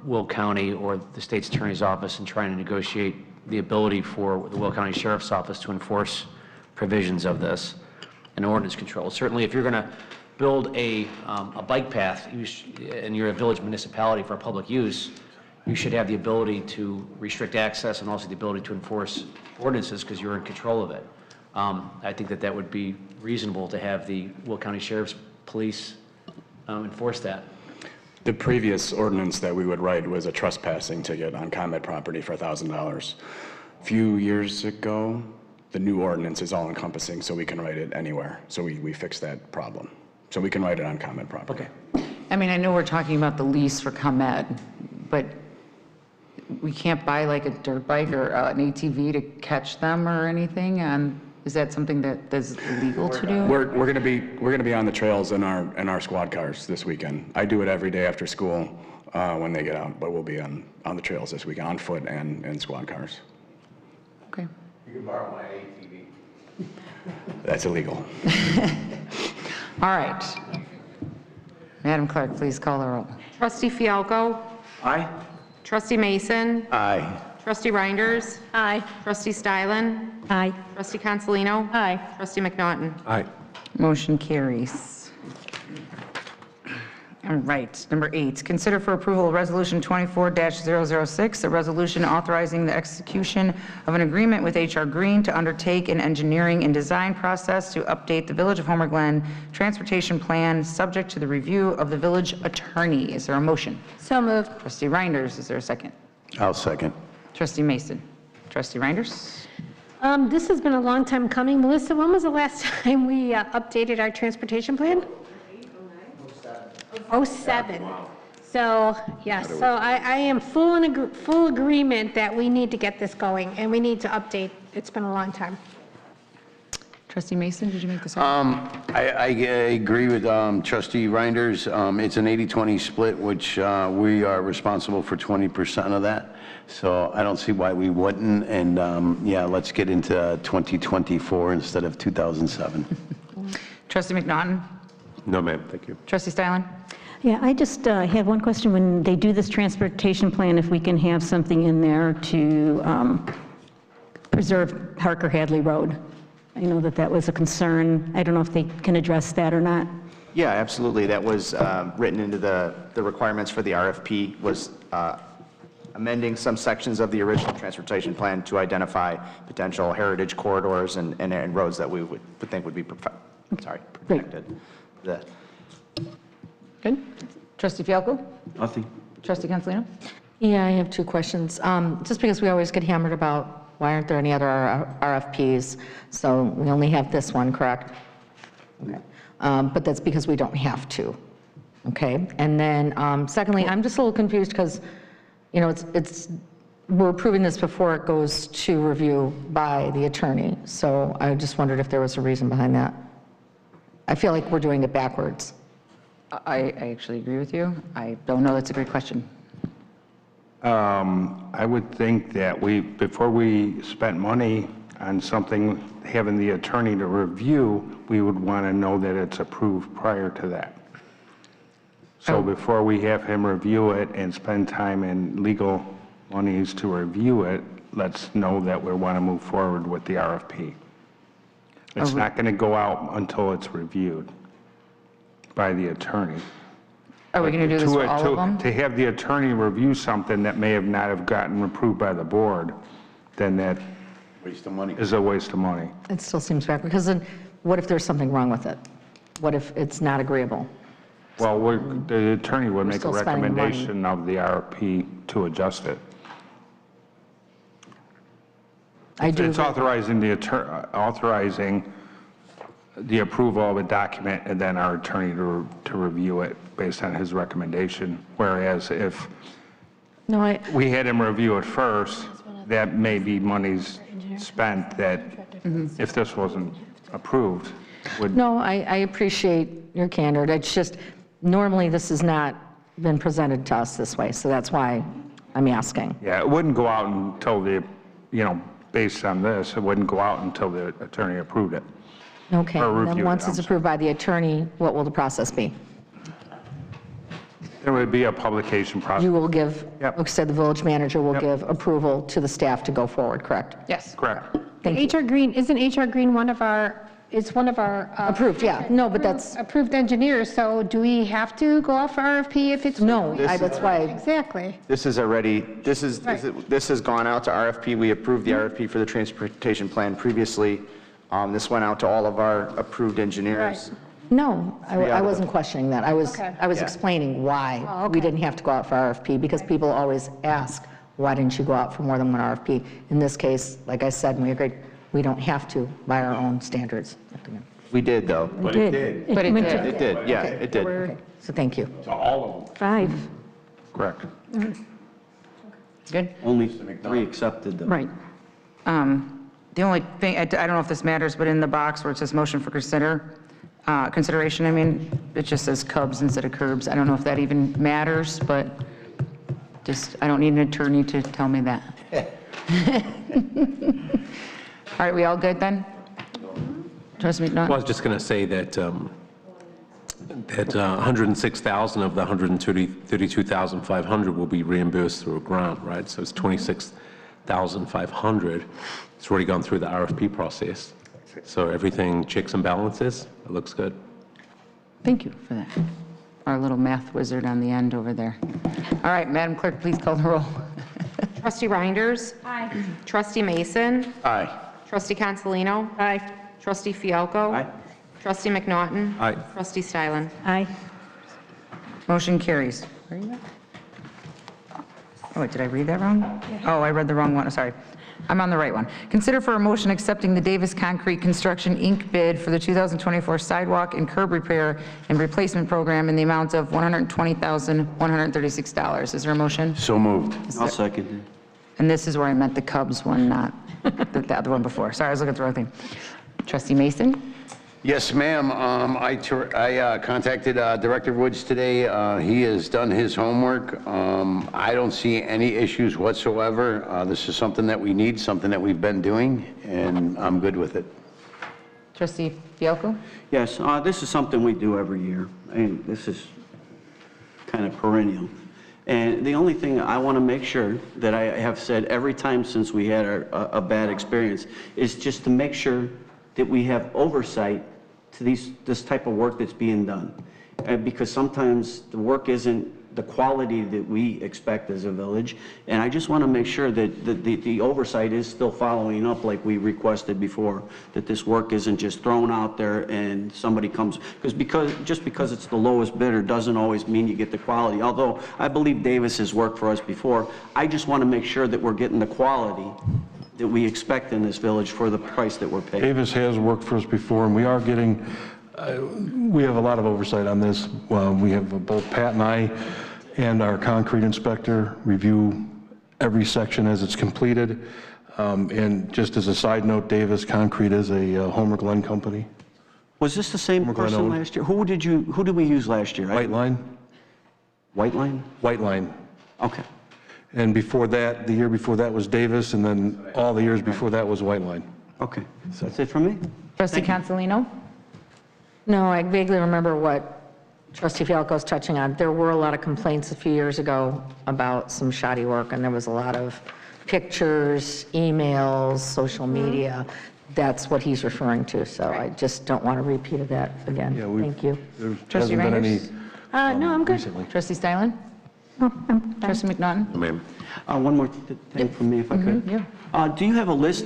Will County or the state's attorney's office in trying to negotiate the ability for the Will County Sheriff's Office to enforce provisions of this and ordinance control. Certainly, if you're going to build a bike path and you're a village municipality for public use, you should have the ability to restrict access and also the ability to enforce ordinances because you're in control of it. I think that would be reasonable to have the Will County Sheriff's Police enforce that. The previous ordinance that we would write was a trespassing ticket on ComEd property for $1,000. A few years ago, the new ordinance is all encompassing, so we can write it anywhere. So we fixed that problem. So we can write it on ComEd property. Okay. I mean, I know we're talking about the lease for ComEd, but we can't buy like a dirt bike or an ATV to catch them or anything? Is that something that is illegal to do? We're going to be on the trails in our squad cars this weekend. I do it every day after school when they get out, but we'll be on the trails this weekend on foot and in squad cars. Okay. You can borrow my ATV. That's illegal. All right. Madam Clerk, please call the roll. Trustee Fialko. Aye. Trustee Mason. Aye. Trustee Reinders. Aye. Trustee Stylen. Aye. Trustee Consolino. Aye. Trustee McNaughton. Aye. Motion carries. All right, number 8, consider for approval Resolution 24-006, a resolution authorizing the execution of an agreement with HR Green to undertake an engineering and design process to update the Village of Homer Glen transportation plan, subject to the review of the village attorney. Is there a motion? So moved. Trustee Reinders, is there a second? I'll second. Trustee Mason. Trustee Reinders? This has been a long time coming. Melissa, when was the last time we updated our transportation plan? 07. So, yes, so I am full agreement that we need to get this going, and we need to update. It's been a long time. Trustee Mason, did you make this? I agree with Trustee Reinders. It's an 80-20 split, which we are responsible for 20% of that. So I don't see why we wouldn't. And yeah, let's get into 2024 instead of 2007. Trustee McNaughton? No, ma'am, thank you. Trustee Stylen? Yeah, I just have one question. When they do this transportation plan, if we can have something in there to preserve Harker Hadley Road. I know that was a concern. I don't know if they can address that or not. Yeah, absolutely. That was written into the requirements for the RFP, was amending some sections of the original transportation plan to identify potential heritage corridors and roads that we would think would be protected. Good. Trustee Fialko? Nothing. Trustee Consolino? Yeah, I have 2 questions. Just because we always get hammered about why aren't there any other RFPs? So we only have this one, correct? Okay. But that's because we don't have to. Okay. And then secondly, I'm just a little confused because, you know, we're approving this before it goes to review by the attorney. So I just wondered if there was a reason behind that. I feel like we're doing it backwards. I actually agree with you. I don't know. That's a great question. I would think that before we spent money on something, having the attorney to review, we would want to know that it's approved prior to that. So before we have him review it and spend time and legal monies to review it, let's know that we want to move forward with the RFP. It's not going to go out until it's reviewed by the attorney. Are we going to do this for all of them? To have the attorney review something that may have not have gotten approved by the board, then that Waste of money. is a waste of money. It still seems bad, because then what if there's something wrong with it? What if it's not agreeable? Well, the attorney would make a still spending money. recommendation of the RFP to adjust it. It's authorizing authorizing the approval of a document and then our attorney to review it based on his recommendation. Whereas if we had him review it first, that may be monies spent that if this wasn't approved would. No, I appreciate your candor. It's just, normally this has not been presented to us this way, so that's why I'm asking. Yeah, it wouldn't go out until based on this, it wouldn't go out until the attorney approved it. Okay, Or and reviewed then it, once it's approved by the attorney, what will the process be? There would be a publication process. You will give, like said, the village manager will give approval to the staff to go forward, correct? Yes. Correct. HR Green, isn't HR Green one of our, it's one of our. Approved, yeah. No, but that's. Approved engineers, so do we have to go off for RFP if it's? No, that's why. Exactly. This is already, this has gone out to RFP. We approved the RFP for the transportation plan previously. This went out to all of our approved engineers. No, I wasn't questioning that. I was Yeah. explaining why we didn't have to go out for RFP, because people always ask, why didn't you go out for more than one RFP? In this case, like I said, and we agreed, we don't have to by our own standards. We did, though. But it did. But it went did. to- It did, yeah, Okay. it did. Okay. So thank you. To all of them. 5. Correct. Good. Only 3 accepted them. Right. The only thing, I don't know if this matters, but in the box where it says motion for consideration, I mean, it just says Cubs instead of curbs. I don't know if that even matters, but I don't need an attorney to tell me that. All right, we all good then? Trust me, Well, I was just going to say that 106,000 of the 132,500 will be reimbursed through a grant, right? So it's 26,500. It's already gone through the RFP process. So everything checks and balances. It looks good. Thank you for that. Our little math wizard on the end over there. All right, Madam Clerk, please call the roll. Trustee Reinders? Aye. Trustee Mason? Aye. Trustee Consolino? Aye. Trustee Fialko? Aye. Trustee McNaughton? Aye. Trustee Stylen? Aye. Motion carries. Where are you at? Oh, wait, did I read that wrong? Oh, I read the wrong one, sorry. I'm on the right one. Consider for a motion accepting the Davis Concrete Construction, Inc. bid for the 2024 sidewalk and curb repair and replacement program in the amount of $120,136. Is there a motion? So moved. I'll second it. And this is where I meant the Cubs one, not the other one before. Sorry, I was looking at the wrong thing. Trustee Mason? Yes, ma'am. I contacted Director Woods today. He has done his homework. I don't see any issues whatsoever. This is something that we need, something that we've been doing, and I'm good with it. Trustee Fialko? Yes, this is something we do every year, and this is kind of perennial. And the only thing I want to make sure that I have said every time since we had a bad experience is just to make sure that we have oversight to this type of work that's being done. Because sometimes the work isn't the quality that we expect as a village, and I just want to make sure that the oversight is still following up like we requested before, that this work isn't just thrown out there and somebody comes, just because it's the lowest bidder doesn't always mean you get the quality. Although I believe Davis has worked for us before, I just want to make sure that we're getting the quality that we expect in this village for the price that we're paying. Davis has worked for us before, and we are getting, we have a lot of oversight on this. We have both Pat and I and our concrete inspector review every section as it's completed. And just as a side note, Davis Concrete is a Homer Glen company. Was this the same person last year? Who did we use last year? White Line. White Line? White Line. Okay. And before that, the year before that was Davis, and then all the years before that was White Line. Okay, that's it from me. Trustee Consolino? No, I vaguely remember what Trustee Fialko's touching on. There were a lot of complaints a few years ago about some shoddy work, and there was a lot of pictures, emails, social media. That's what he's referring to, so I just don't want a repeat of that again. Thank you. There Trustee hasn't been any Reinders? No, I'm good. recently. Trustee Stylen? Trustee McNaughton? Ma'am. One more thing from me, if I could. Do you have a list?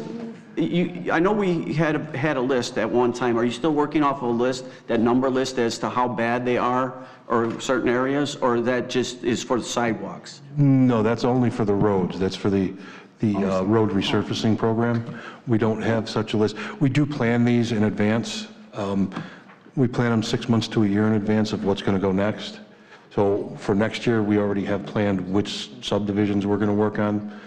I know we had a list at one time. Are you still working off of a list, that number list as to how bad they are, or certain areas, or that just is for the sidewalks? No, that's only for the roads. That's for the road resurfacing program. We don't have such a list. We do plan these in advance. We plan them 6 months to a year in advance of what's going to go next. So for next year, we already have planned which subdivisions we're going to work on.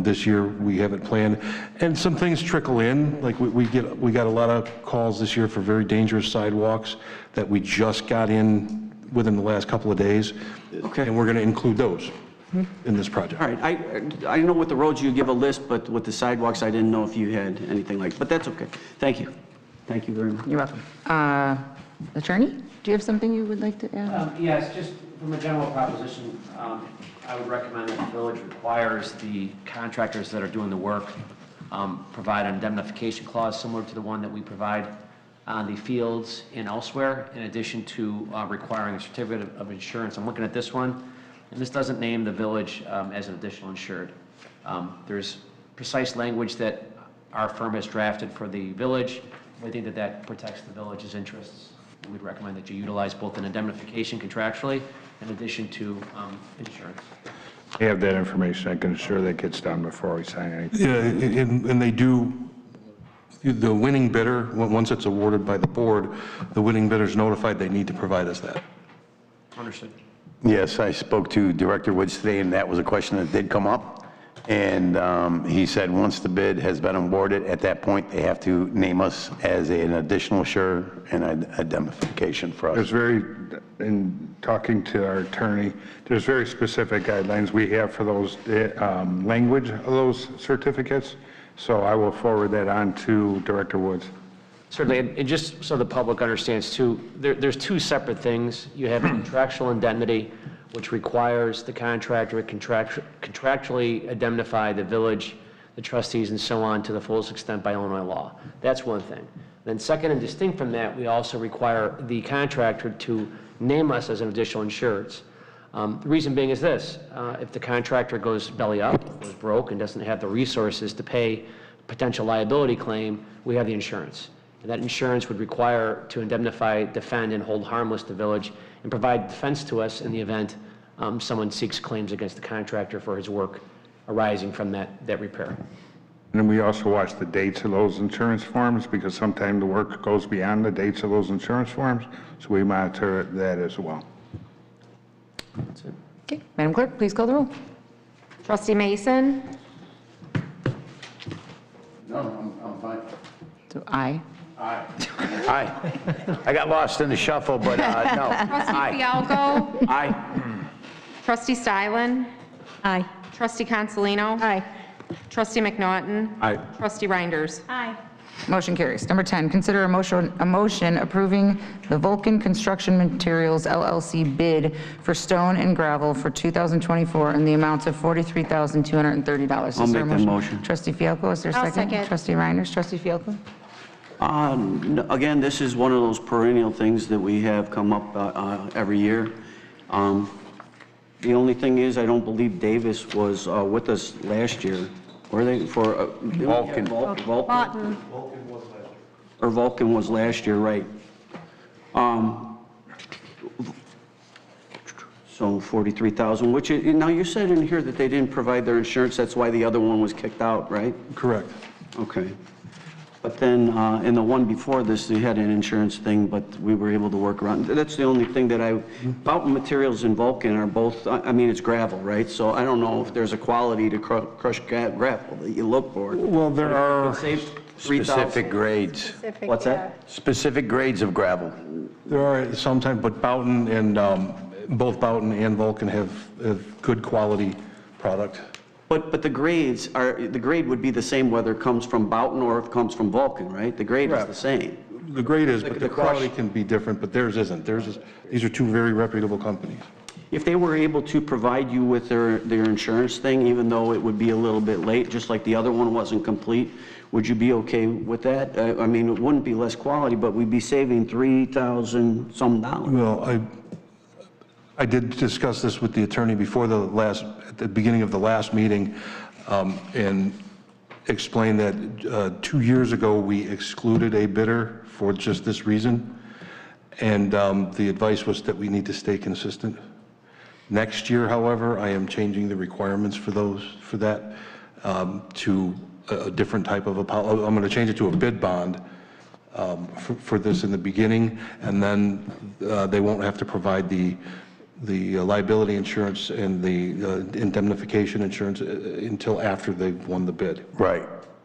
This year, we haven't planned. And some things trickle in, like we got a lot of calls this year for very dangerous sidewalks that we just got in within the last couple of days. Okay. And we're going to include those in this project. All right, I know with the roads you give a list, but with the sidewalks, I didn't know if you had anything like, but that's okay. Thank you. Thank you very much. You're welcome. Attorney, do you have something you would like to add? Yes, just from a general proposition, I would recommend that the village requires the contractors that are doing the work provide an indemnification clause similar to the one that we provide on the fields and elsewhere, in addition to requiring a certificate of insurance. I'm looking at this one, and this doesn't name the village as an additional insured. There's precise language that our firm has drafted for the village. We think that that protects the village's interests. And we'd recommend that you utilize both an indemnification contractually in addition to insurance. I have that information. I can assure that gets done before we sign anything. Yeah, and they do, the winning bidder, once it's awarded by the board, the winning bidder is notified they need to provide us that. Understood. Yes, I spoke to Director Woods today, and that was a question that did come up. And he said once the bid has been awarded, at that point, they have to name us as an additional insurer and indemnification for us. In talking to our attorney, there's very specific guidelines we have for those language of those certificates. So I will forward that on to Director Woods. Certainly, and just so the public understands too, there's two separate things. You have a contractual indemnity, which requires the contractor to contractually indemnify the village, the trustees, and so on to the fullest extent by Illinois law. That's one thing. Then second and distinct from that, we also require the contractor to name us as an additional insureds. The reason being is this: if the contractor goes belly up, goes broke, and doesn't have the resources to pay a potential liability claim, we have the insurance. And that insurance would require to indemnify, defend, and hold harmless the village and provide defense to us in the event someone seeks claims against the contractor for his work arising from that repair. And then we also watch the dates of those insurance forms, because sometimes the work goes beyond the dates of those insurance forms, so we monitor that as well. That's it. Okay, Madam Clerk, please call the roll. Trustee Mason? No, I'm fine. So aye. Aye. I got lost in the shuffle, but no. Trustee Fialko? Aye. Trustee Stylen? Aye. Trustee Consolino? Aye. Trustee McNaughton? Aye. Trustee Reinders? Aye. Motion carries. Number 10, consider a motion approving the Vulcan Construction Materials LLC bid for stone and gravel for 2024 in the amount of $43,230. Is I'll there a make that motion. Trustee Fialko, is there a I'll second? second. Trustee Reinders, Trustee Fialko? Again, this is one of those perennial things that we have come up every year. The only thing is, I don't believe Davis was with us last year. Were they for Vulcan? Lawton. Or Vulcan was last year, right? So 43,000, which now you said in here that they didn't provide their insurance. That's why the other one was kicked out, right? Correct. Okay. But then in the one before this, they had an insurance thing, but we were able to work around. That's the only thing that Fountain Materials and Vulcan are both, I mean, it's gravel, right? So I don't know if there's a quality to crush gravel that you look for. Well, there are specific grades. What's that? Specific grades of gravel. There are sometimes, but Boughton and both Boughton and Vulcan have good quality product. But the grades the grade would be the same whether it comes from Boughton or if it comes from Vulcan, right? The grade is the same. The grade is, but the quality can be different, but theirs isn't. These are two very reputable companies. If they were able to provide you with their insurance thing, even though it would be a little bit late, just like the other one wasn't complete, would you be okay with that? I mean, it wouldn't be less quality, but we'd be saving $3,000 some dollars. Well, I did discuss this with the attorney before at the beginning of the last meeting, and explained that 2 years ago, we excluded a bidder for just this reason, and the advice was that we need to stay consistent. Next year, however, I am changing the requirements for that to a different type of I'm going to change it to a bid bond for this in the beginning, and then they won't have to provide the liability insurance and the indemnification insurance until after they've won the bid. Right.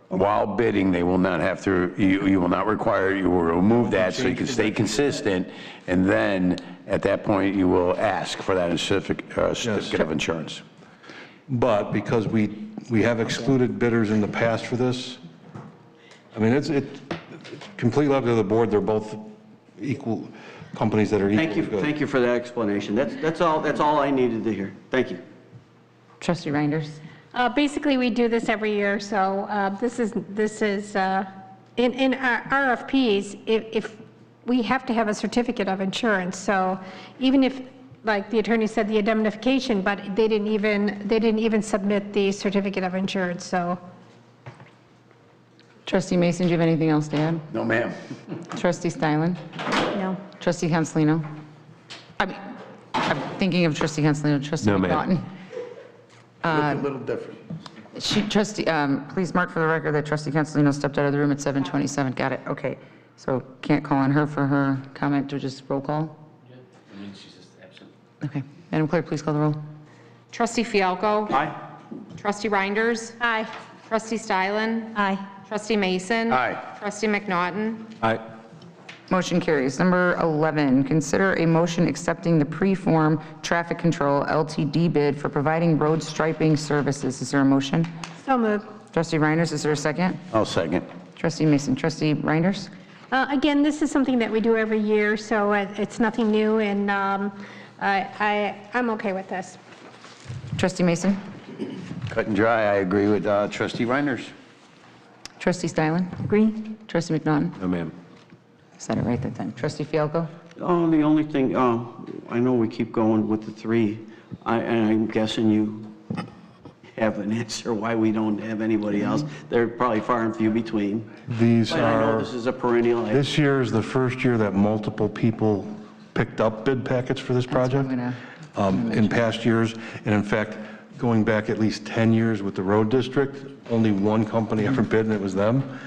While bidding, they will not have to, you will not require, you will remove that so you can stay consistent, and then at that point, you will ask for that certificate of insurance. But because we have excluded bidders in the past for this, I mean, it's completely up to the board. They're both equal companies that are equally good. Thank you for that explanation. That's all I needed to hear. Thank you. Trustee Reinders? Basically, we do this every year, so this is in our RFPs, if we have to have a certificate of insurance, so even if, like the attorney said, the indemnification, but they didn't even submit the certificate of insurance, so. Trustee Mason, do you have anything else to add? No, ma'am. Trustee Stylen? No. Trustee Cancelino? I'm thinking of Trustee Cancelino. Trustee McNaughton? A little different. Please mark for the record that Trustee Cancelino stepped out of the room at 7:27. Got it. Okay. So can't call on her for her comment, or just roll call? Yeah, I mean, she's just absent. Okay. Madam Clerk, please call the roll. Trustee Fialko? Aye. Trustee Reinders? Aye. Trustee Stylen? Aye. Trustee Mason? Aye. Trustee McNaughton? Aye. Motion carries. Number 11, consider a motion accepting the Preform Traffic Control LTD bid for providing road striping services. Is there a motion? So moved. Trustee Reinders, is there a second? I'll second. Trustee Mason. Trustee Reinders? Again, this is something that we do every year, so it's nothing new, and I'm okay with this. Trustee Mason? Cut and dry, I agree with Trustee Reinders. Trustee Stylen? Agree? Trustee McNaughton? No, ma'am. Said it right that time. Trustee Fialko? Oh, the only thing, I know we keep going with the three, and I'm guessing you have an answer why we don't have anybody else. They're probably far and few between. These But I know are, this is a perennial. this year is the first year that multiple people picked up bid packets for this project in past years. And in fact, going back at least 10 years with the road district, only one company ever bid, and it was them.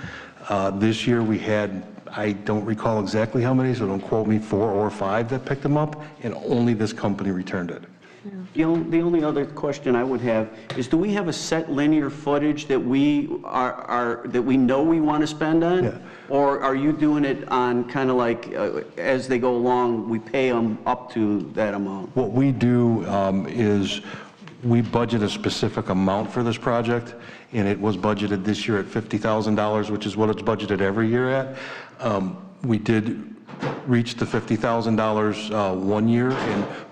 This year we had, I don't recall exactly how many, so don't quote me, 4 or 5 that picked them up, and only this company returned it. The only other question I would have is, do we have a set linear footage that we that we know we want to spend on? Yeah. Or are you doing it on kind of like, as they go along, we pay them up to that amount? What we do is we budget a specific amount for this project, and it was budgeted this year at $50,000, which is what it's budgeted every year at. We did reach the $50,000 one year,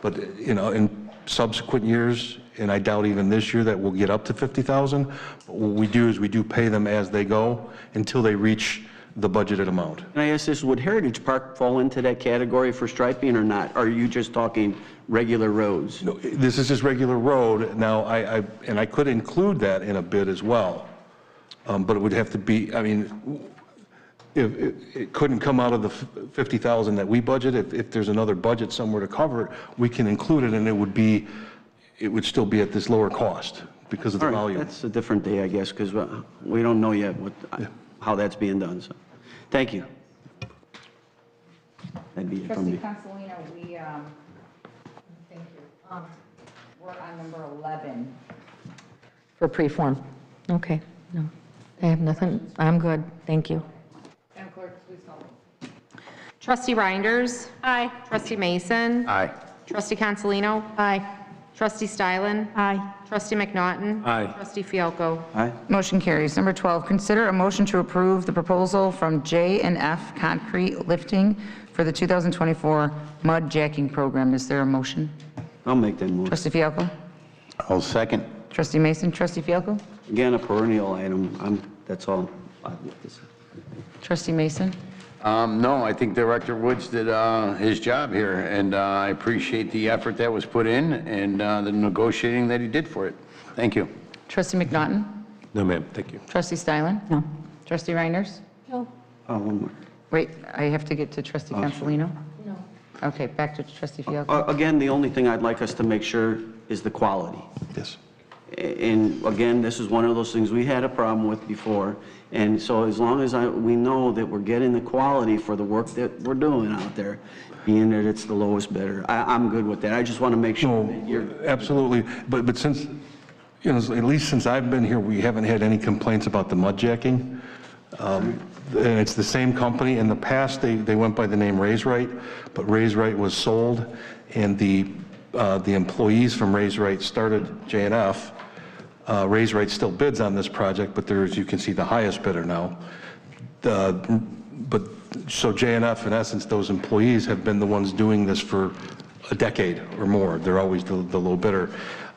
but in subsequent years, and I doubt even this year that we'll get up to $50,000. But what we do is we do pay them as they go until they reach the budgeted amount. And I ask this, would Heritage Park fall into that category for striping or not? Or are you just talking regular roads? No, this is just regular road. Now, I could include that in a bid as well, but it would have to be, I mean, if it couldn't come out of the $50,000 that we budget. If there's another budget somewhere to cover it, we can include it, and it would still be at this lower cost because of the volume. That's a different day, I guess, because we don't know yet how that's being done. So, thank you. That'd be it from Trustee me. Cancelino, thank you. We're on number 11. For preform. Okay, no, I have nothing. I'm good, thank you. Madam Clerk, please call. Trustee Reinders? Aye. Trustee Mason? Aye. Trustee Cancelino? Aye. Trustee Stylin? Aye. Trustee McNaughton? Aye. Trustee Fialko? Aye. Motion carries. Number 12, consider a motion to approve the proposal from J&F Concrete Lifting for the 2024 mud jacking program. Is there a motion? I'll make that motion. Trustee Fialko? I'll second. Trustee Mason? Trustee Fialko? Again, a perennial item. That's all I'd like to say. Trustee Mason? No, I think Director Woods did his job here, and I appreciate the effort that was put in and the negotiating that he did for it. Thank you. Trustee McNaughton? No, ma'am, thank you. Trustee Stylin? No. Trustee Reinders? No. One more. Wait, I have to get to Trustee Consolino? No. Okay, back to Trustee Fialko. Again, the only thing I'd like us to make sure is the quality. Yes. And again, this is one of those things we had a problem with before. And so as long as we know that we're getting the quality for the work that we're doing out there, being that it's the lowest bidder, I'm good with that. I just want to make sure that you're... Absolutely, but since, you know, at least since I've been here, we haven't had any complaints about the mud jacking. And it's the same company. In the past, they went by the name Raise Right, but Raise Right was sold, and the employees from Raise Right started J&F. Raise Right still bids on this project, but there's, you can see, the highest bidder now. But so J&F, in essence, those employees have been the ones doing this for a decade or more. They're always the low bidder.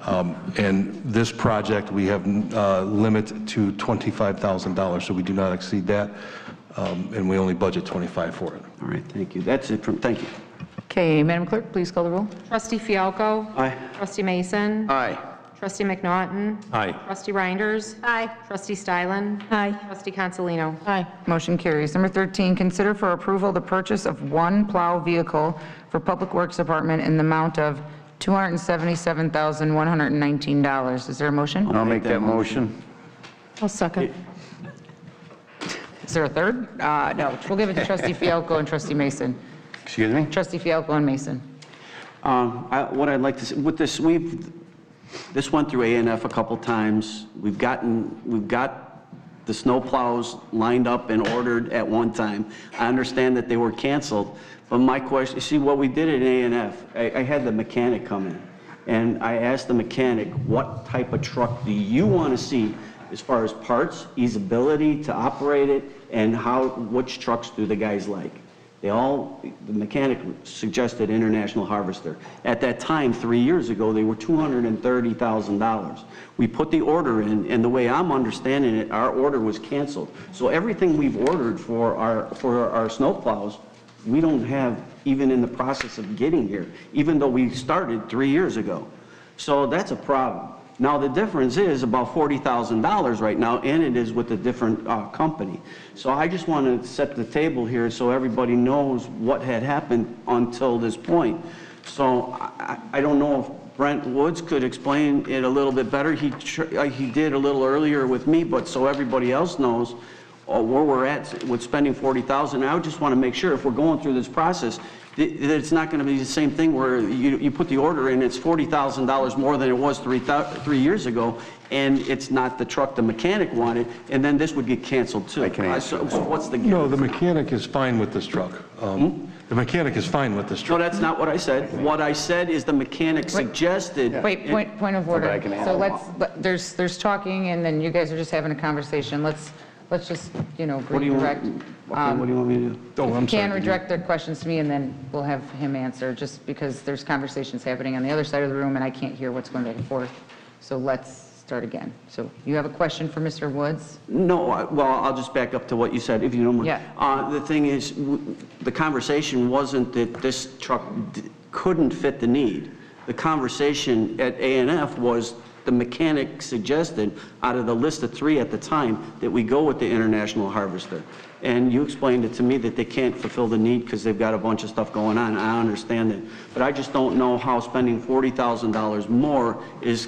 And this project, we have limit to $25,000, so we do not exceed that, and we only budget $25,000 for it. All right, thank you. That's it from, thank you. Okay, Madam Clerk, please call the roll. Trustee Fialko? Aye. Trustee Mason? Aye. Trustee McNaughton? Aye. Trustee Reinders? Aye. Trustee Stylin? Aye. Trustee Consolino? Aye. Motion carries. Number 13, consider for approval the purchase of one plow vehicle for Public Works Department in the amount of $277,119. Is there a motion? I'll make that motion. I'll second. Is there a third? No, we'll give it to Trustee Fialko and Trustee Mason. Excuse me? Trustee Fialko and Mason. What I'd like to say, with this, this went through A&F a couple times. We've got the snow plows lined up and ordered at one time. I understand that they were canceled, but my question, see what we did at A&F, I had the mechanic come in, and I asked the mechanic, what type of truck do you want to see as far as parts, easeability to operate it, and which trucks do the guys like? The mechanic suggested International Harvester. At that time, 3 years ago, they were $230,000. We put the order in, and the way I'm understanding it, our order was canceled. So everything we've ordered for our snowplows, we don't have even in the process of getting here, even though we started 3 years ago. So that's a problem. Now, the difference is about $40,000 right now, and it is with a different company. So I just want to set the table here so everybody knows what had happened until this point. So I don't know if Brent Woods could explain it a little bit better. He did a little earlier with me, but so everybody else knows where we're at with spending $40,000. I just want to make sure if we're going through this process, that it's not going to be the same thing where you put the order in, it's $40,000 more than it was 3 years ago, and it's not the truck the mechanic wanted, and then this would get canceled too. So what's the... No, the mechanic is fine with this truck. The mechanic is fine with this truck. No, that's not what I said. What I said is the mechanic suggested... Wait, point of order. So there's talking, and then you guys are just having a conversation. Let's just, redirect. What do you want me to do? Oh, I'm sorry. Can redirect their questions to me, and then we'll have him answer, just because there's conversations happening on the other side of the room, and I can't hear what's going back and forth. So let's start again. So you have a question for Mr. Woods? No, well, I'll just back up to what you said, if you don't mind. Yeah. The thing is, the conversation wasn't that this truck couldn't fit the need. The conversation at A&F was the mechanic suggested, out of the list of 3 at the time, that we go with the International Harvester. And you explained it to me that they can't fulfill the need because they've got a bunch of stuff going on. I understand that. But I just don't know how spending $40,000 more is,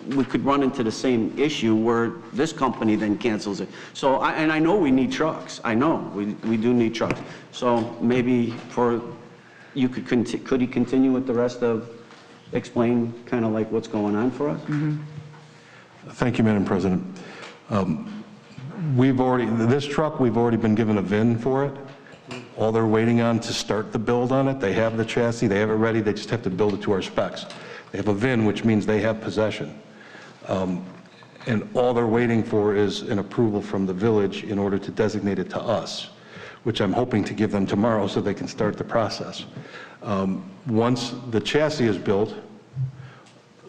we could run into the same issue where this company then cancels it. So, and I know we need trucks. I know we do need trucks. So maybe could he continue with the rest of, explain kind of like what's going on for us? Thank you, Madam President. This truck, we've already been given a VIN for it. All they're waiting on to start the build on it, they have the chassis, they have it ready, they just have to build it to our specs. They have a VIN, which means they have possession. And all they're waiting for is an approval from the village in order to designate it to us, which I'm hoping to give them tomorrow so they can start the process. Once the chassis is built,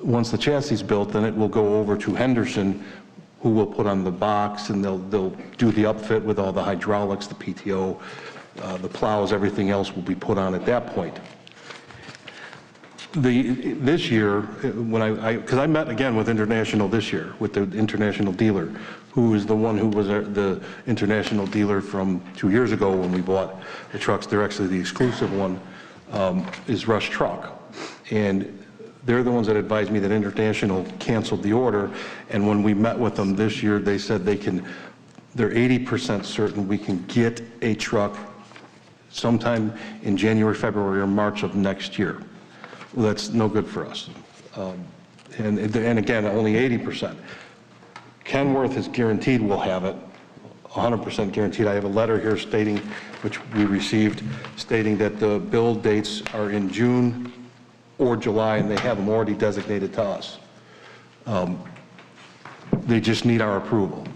then it will go over to Henderson, who will put on the box, and they'll do the upfit with all the hydraulics, the PTO, the plows, everything else will be put on at that point. This year, because I met again with International this year, with the international dealer, who is the one who was the international dealer from 2 years ago when we bought the trucks. They're actually the exclusive one, is Rush Truck. And they're the ones that advised me that International canceled the order. And when we met with them this year, they said they're 80% certain we can get a truck sometime in January, February, or March of next year. Well, that's no good for us. And again, only 80%. Kenworth is guaranteed we'll have it, 100% guaranteed. I have a letter here stating, which we received, stating that the build dates are in June or July, and they have them already designated to us. They just need our approval.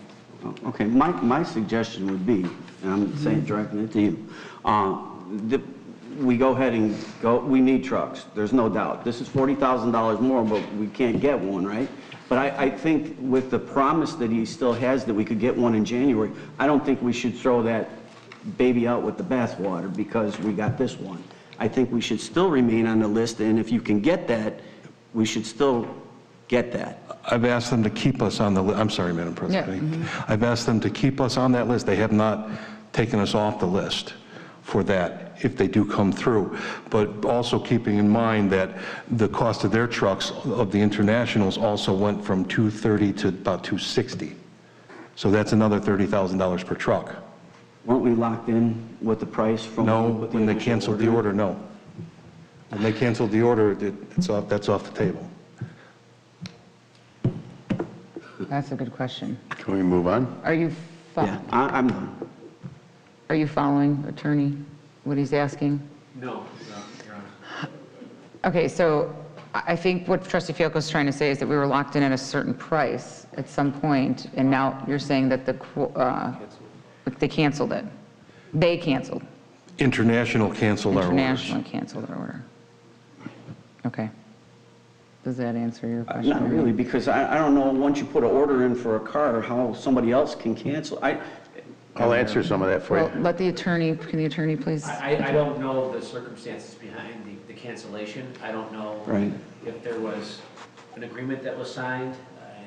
Okay, my suggestion would be, and I'm saying directing it to you, we go ahead and go, we need trucks, there's no doubt. This is $40,000 more, but we can't get one, right? But I think with the promise that he still has that we could get one in January, I don't think we should throw that baby out with the bathwater because we got this one. I think we should still remain on the list, and if you can get that, we should still get that. I've asked them to keep us on the list. I'm sorry, Madam President. Yeah. I've asked them to keep us on that list. They have not taken us off the list for that if they do come through. But also keeping in mind that the cost of their trucks, of the Internationals, also went from $230 to about $260. So that's another $30,000 per truck. Weren't we locked in with the price from? No, when they canceled the order, no. When they canceled the order, that's off the table. That's a good question. Can we move on? Are you? Yeah, I'm done. Are you following, Attorney, what he's asking? No, Your Honor. Okay, so I think what Trustee Fialko is trying to say is that we were locked in at a certain price at some point, and now you're saying that they canceled it. They canceled. International canceled our orders. International canceled their order. Okay. Does that answer your question? Not really, because I don't know, once you put an order in for a car, how somebody else can cancel. I'll answer some of that for Well, you. let the attorney, can the attorney please? I don't know the circumstances behind the cancellation. I don't know if there was an agreement that was signed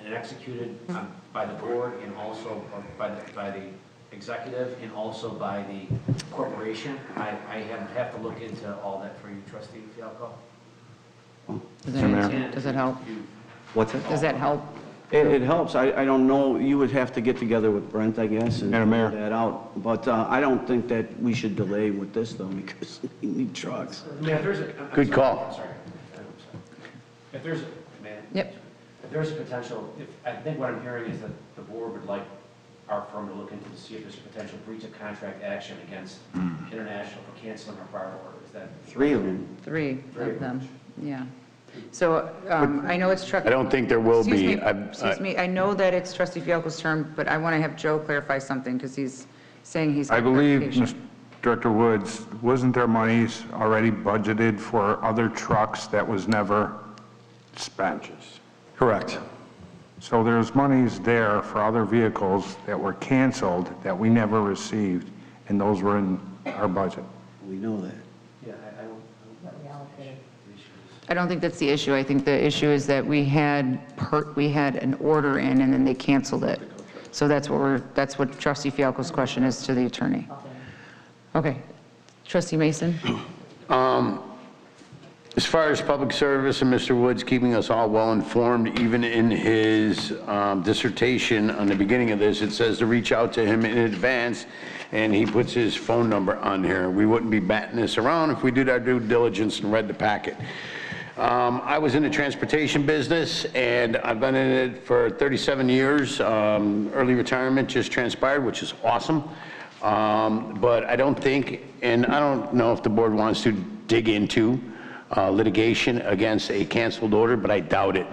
and executed by the board and also by the executive and also by the corporation. I have to look into all that for you, Trustee Fialko. Does that help? What's that? Does that help? It helps. I don't know, you would have to get together with Brent, I guess, and figure that out. But I don't think that we should delay with this, though, because we need trucks. Good call. I'm sorry. If there's, Yep. If there's a potential, I think what I'm hearing is that the board would like our firm to look into to see if there's a potential breach of contract action against International for canceling our prior order. Is that? 3 of them. Three of them, yeah. So I know it's Trustee. I don't think there will be. Excuse me, I know that it's Trustee Fialko's term, but I want to have Joe clarify something because he's saying he's. I believe, Director Woods, wasn't there monies already budgeted for other trucks that was never spent? Correct. So there's monies there for other vehicles that were canceled that we never received, and those were in our budget. We know that. Yeah, I don't think that's the issue. I think the issue is that we had an order in and then they canceled it. So that's what Trustee Fialko's question is to the attorney. Okay. Trustee Mason? As far as public service and Mr. Woods keeping us all well informed, even in his dissertation on the beginning of this, it says to reach out to him in advance, and he puts his phone number on here. We wouldn't be batting this around if we did our due diligence and read the packet. I was in the transportation business, and I've been in it for 37 years. Early retirement just transpired, which is awesome. But I don't think, and I don't know if the board wants to dig into litigation against a canceled order, but I doubt it.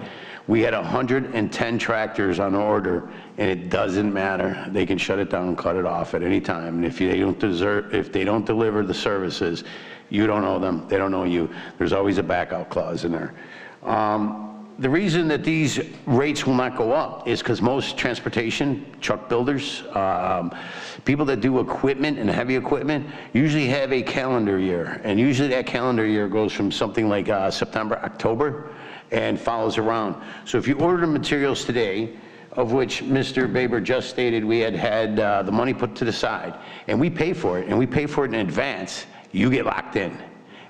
We had 110 tractors on order, and it doesn't matter. They can shut it down, cut it off at any time. And if they don't deliver the services, you don't owe them, they don't owe you. There's always a backout clause in there. The reason that these rates will not go up is because most transportation, truck builders, people that do equipment and heavy equipment usually have a calendar year. And usually that calendar year goes from something like September, October, and follows around. So if you order the materials today, of which Mr. Baber just stated we had the money put to the side, and we pay for it, and we pay for it in advance, you get locked in.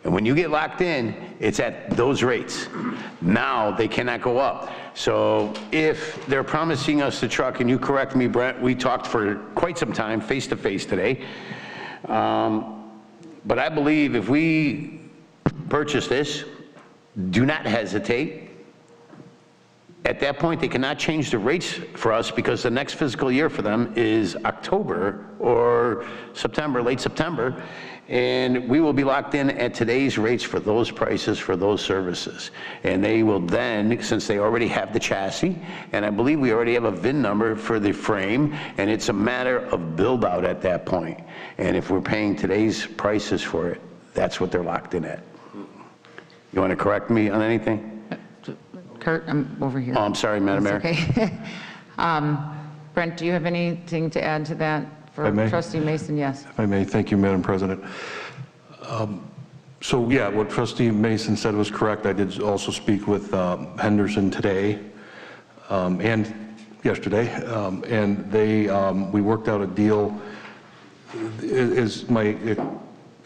And when you get locked in, it's at those rates. Now they cannot go up. So if they're promising us the truck, and you correct me, Brent, we talked for quite some time face to face today. But I believe if we purchase this, do not hesitate. At that point, they cannot change the rates for us because the next fiscal year for them is October or September, late September, and we will be locked in at today's rates for those prices for those services. And they will then, since they already have the chassis, and I believe we already have a VIN number for the frame, and it's a matter of build out at that point. And if we're paying today's prices for it, that's what they're locked in at. You want to correct me on anything? Kurt, I'm over here. Oh, I'm sorry, Madam Mayor. Okay. Brent, do you have anything to add to that for Trustee Mason? Yes. If I may, thank you, Madam President. So yeah, what Trustee Mason said was correct. I did also speak with Henderson today and yesterday, and we worked out a deal. Is my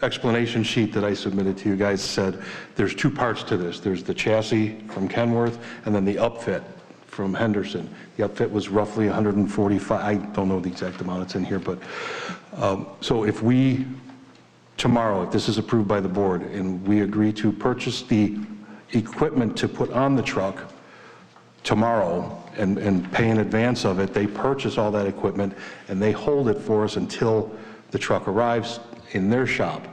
explanation sheet that I submitted to you guys said there's two parts to this. There's the chassis from Kenworth and then the upfit from Henderson. The upfit was roughly 145. I don't know the exact amount, it's in here, but so if we tomorrow, if this is approved by the board and we agree to purchase the equipment to put on the truck tomorrow and pay in advance of it, they purchase all that equipment and they hold it for us until the truck arrives in their shop,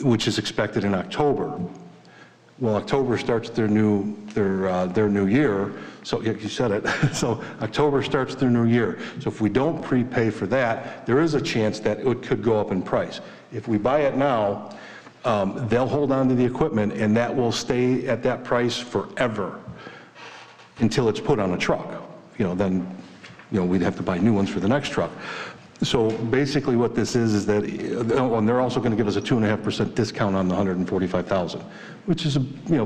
which is expected in October. Well, October starts their new year, so you said it. So October starts their new year. So if we don't prepay for that, there is a chance that it could go up in price. If we buy it now, they'll hold on to the equipment and that will stay at that price forever until it's put on a truck. Then we'd have to buy new ones for the next truck. So basically what this is that, and they're also going to give us a 2.5% discount on the $145,000, which is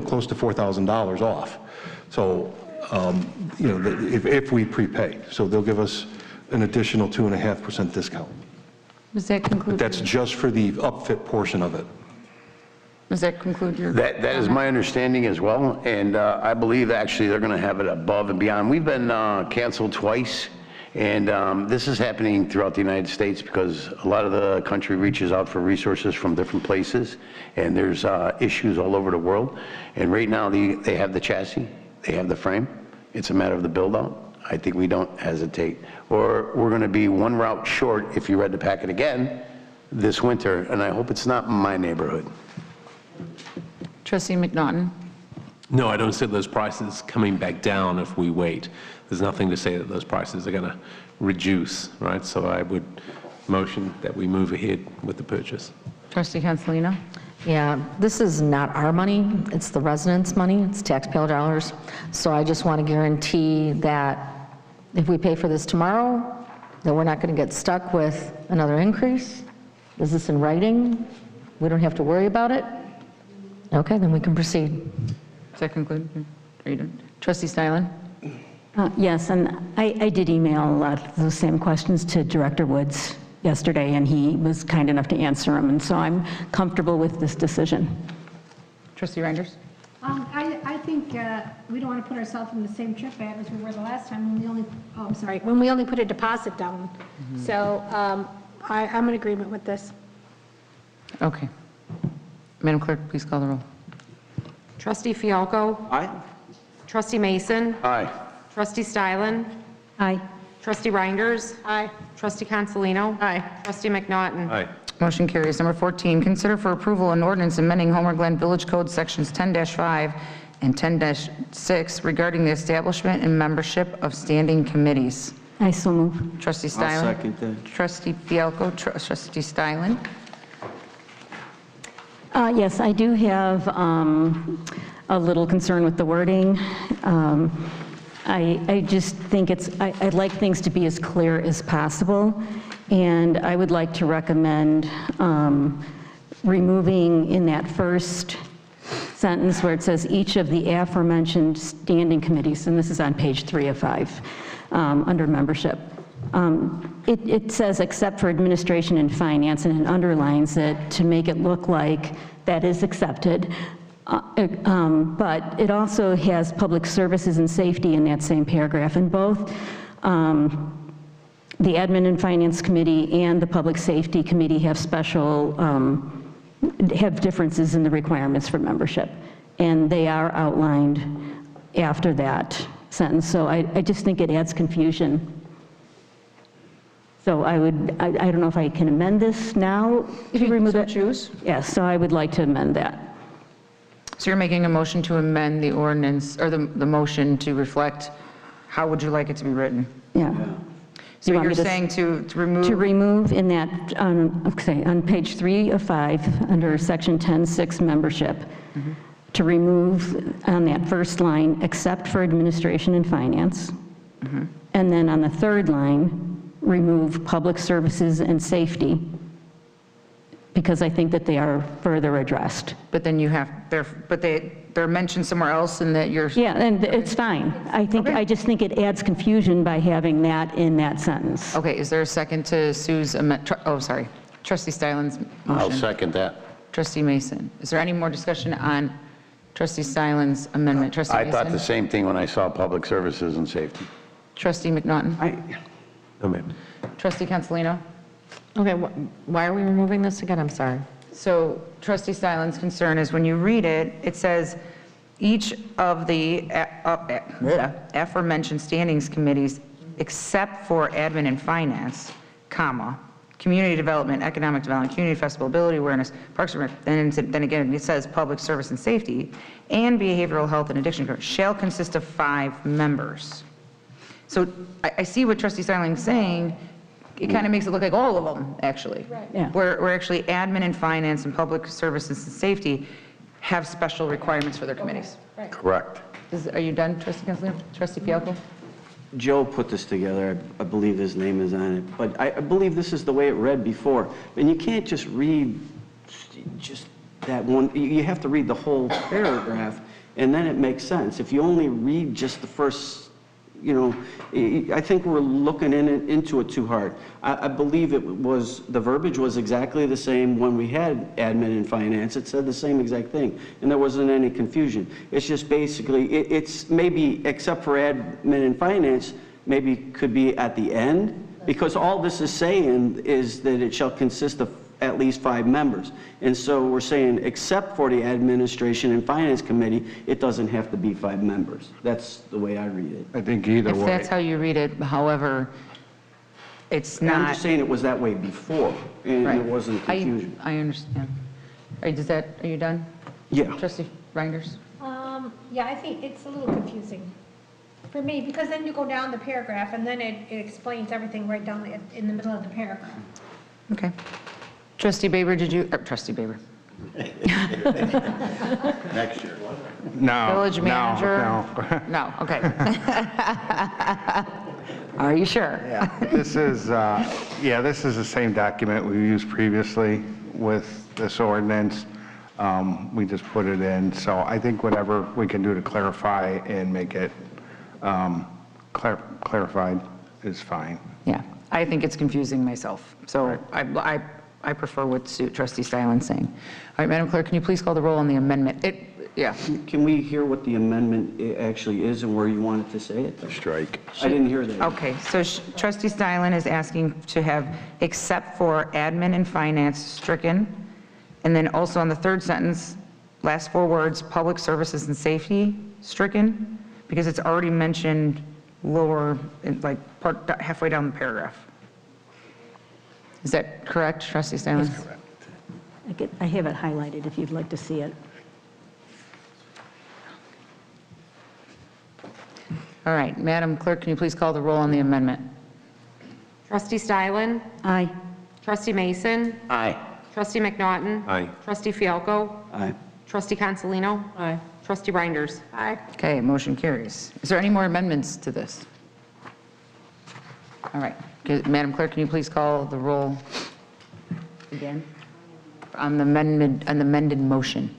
close to $4,000 off. So if we prepay, so they'll give us an additional 2.5% discount. Does that conclude? But that's just for the upfit portion of it. Does that conclude your? That is my understanding as well, and I believe actually they're going to have it above and beyond. We've been canceled twice. And this is happening throughout the United States because a lot of the country reaches out for resources from different places, and there's issues all over the world. And right now they have the chassis, they have the frame. It's a matter of the build out. I think we don't hesitate. Or we're going to be one route short, if you read the packet again, this winter, and I hope it's not in my neighborhood. Trustee McNaughton. No, I don't see those prices coming back down if we wait. There's nothing to say that those prices are going to reduce, right? So I would motion that we move ahead with the purchase. Trustee Consolino. Yeah, this is not our money, it's the residents' money, it's taxpayer dollars. So I just want to guarantee that if we pay for this tomorrow, that we're not going to get stuck with another increase. Is this in writing? We don't have to worry about it? Okay, then we can proceed. Does that conclude? Are you done? Trustee Stylen? Yes, and I did email those same questions to Director Woods yesterday, and he was kind enough to answer them, and so I'm comfortable with this decision. Trustee Reinders? I think we don't want to put ourselves in the same trip as we were the last time when we only put a deposit down. So I'm in agreement with this. Okay. Madam Clerk, please call the roll. Trustee Fialko. Aye. Trustee Mason. Aye. Trustee Stylen. Aye. Trustee Reinders. Aye. Trustee Consolino. Aye. Trustee McNaughton. Aye. Motion carries. Number 14, consider for approval an ordinance amending Homer Glen Village Code Sections 10-5 and 10-6 regarding the establishment and membership of standing committees. I so move. Trustee I'll Stylin. second that. Trustee Fialko. Trustee Stylin. Yes, I do have a little concern with the wording. I just think I'd like things to be as clear as possible, and I would like to recommend removing in that first sentence where it says each of the aforementioned standing committees, and this is on page 3 of 5, under membership. It says except for administration and finance, and it underlines it to make it look like that is accepted. But it also has public services and safety in that same paragraph, and both the Admin and Finance Committee and the Public Safety Committee have have differences in the requirements for membership, and they are outlined after that sentence. So I just think it adds confusion. So I don't know if I can amend this now. If you remove so it. choose. Yes, so I would like to amend that. So you're making a motion to amend the ordinance, or the motion to reflect, how would you like it to be written? Yeah. So You want you're me to saying to remove? To remove in that, on page 3 of 5, under section 10-6 membership, to remove on that first line, except for administration and finance. And then on the third line, remove public services and safety, because I think that they are further addressed. But then you have, they're mentioned somewhere else in that you're. Yeah, and it's fine. I just think it adds confusion by having that in that sentence. Okay, is there a second to Sue's amendment? Oh, sorry. Trustee Stylin's motion. I'll second that. Trustee Mason. Is there any more discussion on Trustee Stylin's amendment? Trustee I Mason? thought the same thing when I saw public services and safety. Trustee McNaughton? No, ma'am. Trustee Consolino? Okay, why are we removing this again? I'm sorry. So Trustee Stylin's concern is when you read it, it says each of the aforementioned standings committees, except for admin and finance, comma, community development, economic development, community accessibility, awareness, parks and rec, and then again, it says public service and safety, and behavioral health and addiction control, shall consist of 5 members. So I see what Trustee Styling's saying. It kind of makes it look like all of them, actually. Right. Yeah. Where actually admin and finance and public services and safety have special requirements for their committees. Right. Correct. Are you done, Trustee Consolino? Trustee Fialko? Joe put this together, I believe his name is on it, but I believe this is the way it read before. And you can't just read just that one, you have to read the whole paragraph, and then it makes sense. If you only read just the first, I think we're looking into it too hard. I believe the verbiage was exactly the same when we had admin and finance. It said the same exact thing, and there wasn't any confusion. It's just basically, it's maybe, except for admin and finance, maybe could be at the end, because all this is saying is that it shall consist of at least 5 members. And so we're saying, except for the Administration and Finance Committee, it doesn't have to be 5 members. That's the way I read it. I think either If way. that's how you read it, however, it's not. I'm just saying it was that way before, and Right. it wasn't confusion. I understand. Are you done? Yeah. Trustee Reinders? Yeah, I think it's a little confusing for me, because then you go down the paragraph and then it explains everything right down in the middle of the paragraph. Okay. Trustee Baber, Trustee Baber? Next year. No. Village manager? No. No, okay. Are you sure? Yeah. This is the same document we used previously with this ordinance. We just put it in. So I think whatever we can do to clarify and make it clarified is fine. Yeah, I think it's confusing myself. So I prefer what Trustee Stylin's saying. All right, Madam Clerk, can you please call the roll on the amendment? Can we hear what the amendment actually is and where you wanted to say it? Strike. I didn't hear that. Okay, so Trustee Stylin is asking to have except for admin and finance stricken, and then also on the third sentence, last 4 words, public services and safety stricken, because it's already mentioned lower, like halfway down the paragraph. Is that correct, Trustee Stylin? That's correct. I have it highlighted if you'd like to see it. All right, Madam Clerk, can you please call the roll on the amendment? Trustee Stylin? Aye. Trustee Mason? Aye. Trustee McNaughton? Aye. Trustee Fialko? Aye. Trustee Consolino? Aye. Trustee Reinders? Aye. Okay, motion carries. Is there any more amendments to this? All right, Madam Clerk, can you please call the roll again on the amended motion?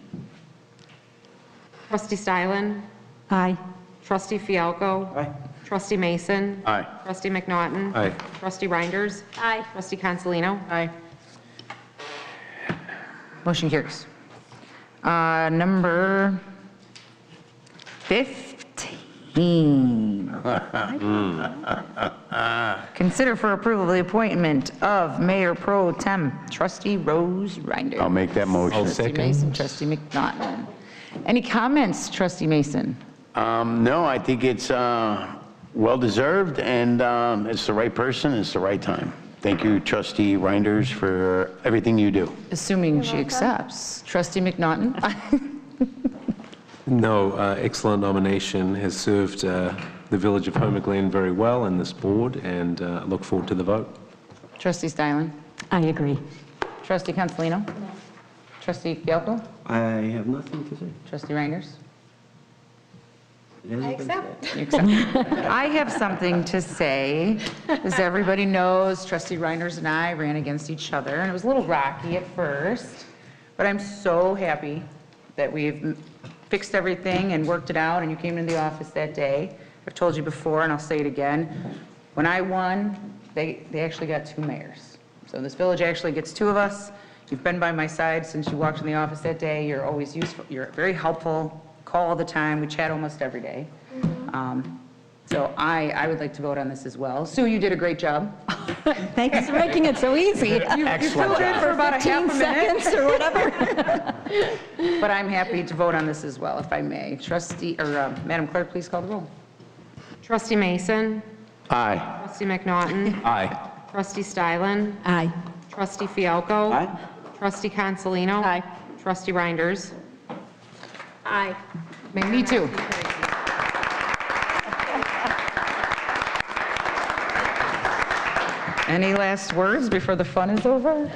Trustee Stylin? Aye. Trustee Fialko? Aye. Trustee Mason? Aye. Trustee McNaughton? Aye. Trustee Reinders? Aye. Trustee Consolino? Aye. Motion carries. Number 15. Consider for approval the appointment of Mayor Pro Tem Trustee Rose Reinders. I'll make that motion. Trustee Mason, Trustee McNaughton. Any comments, Trustee Mason? No, I think it's well-deserved, and it's the right person, it's the right time. Thank you, Trustee Reinders, for everything you do. Assuming she accepts. Trustee McNaughton? No, excellent nomination, has served the Village of Homer Glen very well and this board, and look forward to the vote. Trustee Stylin? I agree. Trustee Consolino? Trustee Fialko? I have nothing to say. Trustee Reinders? It hasn't I been accept. said. You accept. I have something to say. As everybody knows, Trustee Reinders and I ran against each other, and it was a little rocky at first, but I'm so happy that we've fixed everything and worked it out, and you came into the office that day. I've told you before, and I'll say it again. When I won, they actually got 2 mayors. So this village actually gets 2 of us. You've been by my side since you walked in the office that day. You're always useful. You're very helpful. Call all the time. We chat almost every day. So I would like to vote on this as well. Sue, you did a great job. Thanks for making it so easy. You filled in for about a half a minute. seconds or whatever. But I'm happy to vote on this as well, if I may. Madam Clerk, please call the roll. Trustee Mason? Aye. Trustee McNaughton? Aye. Trustee Stylin? Aye. Trustee Fialko? Aye. Trustee Consolino? Aye. Trustee Reinders? Aye. Me too. Any last words before the fun is over?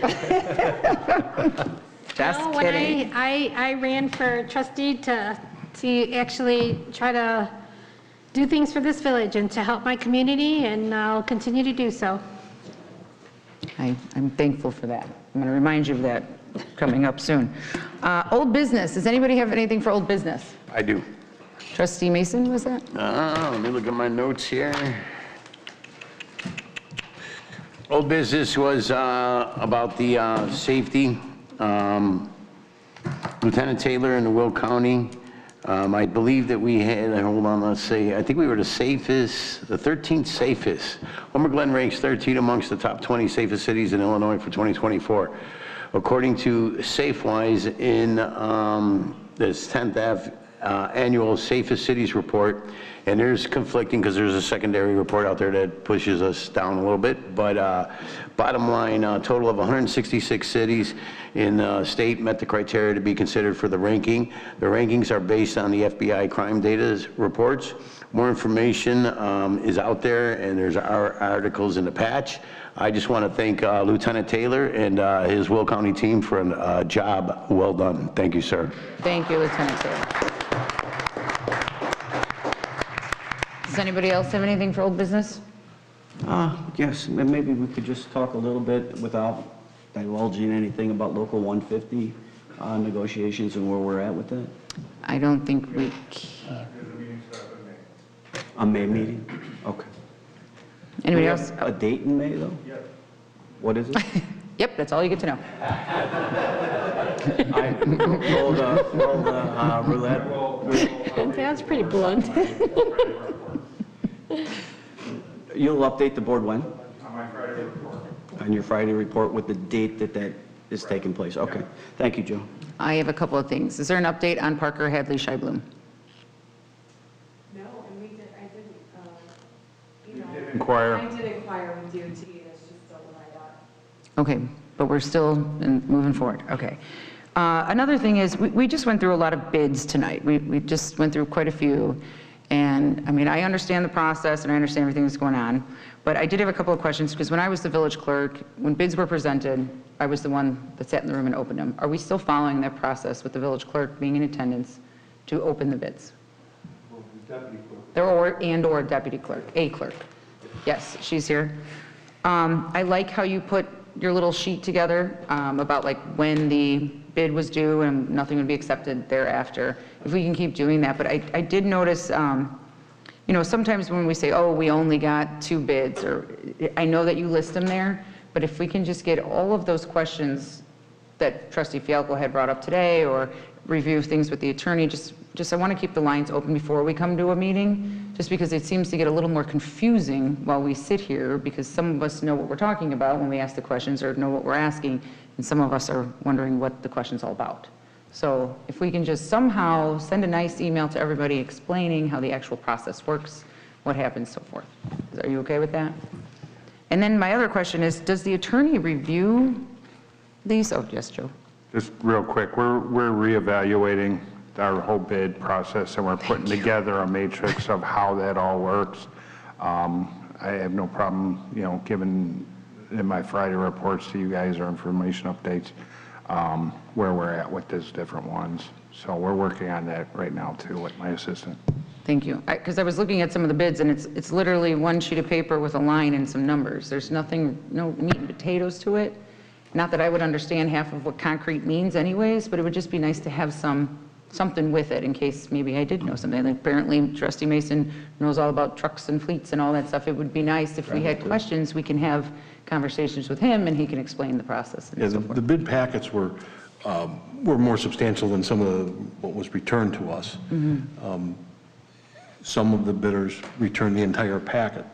Just No, when kidding. I ran for trustee to actually try to do things for this village and to help my community, and I'll continue to do so. I'm thankful for that. I'm going to remind you of that coming up soon. Old business. Does anybody have anything for old business? I do. Trustee Mason, was that? Let me look at my notes here. Old business was about the safety. Lieutenant Taylor in the Will County, I believe that we had, hold on, let's see, I think we were the safest, the 13th safest. Homer Glen ranks 13 amongst the top 20 safest cities in Illinois for 2024. According to SafeWise in this 10th Ave annual Safest Cities report, and there's conflicting because there's a secondary report out there that pushes us down a little bit, but bottom line, a total of 166 cities in the state met the criteria to be considered for the ranking. The rankings are based on the FBI crime data reports. More information is out there, and there's articles in the patch. I just want to thank Lieutenant Taylor and his Will County team for a job well done. Thank you, sir. Thank you, Lieutenant Taylor. Does anybody else have anything for old business? Yes, maybe we could just talk a little bit without divulging anything about Local 150 negotiations and where we're at with that. I don't think we can. A May meeting? Okay. Anybody Do we else? have a date in May, though? Yes. What is it? Yep, that's all you get to know. I roll the roulette. That's pretty blunt. You'll update the board when? On my Friday report. On your Friday report with the date that is taking place. Okay. Thank you, Joe. I have a couple of things. Is there an update on Parker Hadley Scheibloom? No, and I didn't, inquire? I did inquire with DOT, and it's just still what I got. Okay, but we're still moving forward, okay. Another thing is, we just went through a lot of bids tonight. We just went through quite a few, and I mean, I understand the process and I understand everything that's going on, but I did have a couple of questions, because when I was the village clerk, when bids were presented, I was the one that sat in the room and opened them. Are we still following that process with the village clerk being in attendance to open the bids? Or deputy clerk, a clerk. Yes, she's here. I like how you put your little sheet together about like when the bid was due and nothing would be accepted thereafter. If we can keep doing that, but I did notice, you know, sometimes when we say, oh, we only got 2 bids, or I know that you list them there, but if we can just get all of those questions that Trustee Fialco had brought up today, or review things with the attorney, just I want to keep the lines open before we come to a meeting, just because it seems to get a little more confusing while we sit here, because some of us know what we're talking about when we ask the questions, or know what we're asking, and some of us are wondering what the question's all about. So if we can just somehow send a nice email to everybody explaining how the actual process works, what happens, so forth. Are you okay with that? And then my other question is, does the attorney review these? Oh, yes, Joe. Just real quick, we're reevaluating our whole bid process, and we're putting together a matrix of how that all works. I have no problem, you know, giving in my Friday reports to you guys or information updates where we're at with these different ones. So we're working on that right now too with my assistant. Thank you. Because I was looking at some of the bids, and it's literally one sheet of paper with a line and some numbers. There's nothing, no meat and potatoes to it. Not that I would understand half of what concrete means anyways, but it would just be nice to have something with it in case maybe I did know something. Like apparently Trustee Mason knows all about trucks and fleets and all that stuff. It would be nice if we had questions, we can have conversations with him and he can explain the process. Yeah, the bid packets were more substantial than some of what was returned to us. Some of the bidders returned the entire packet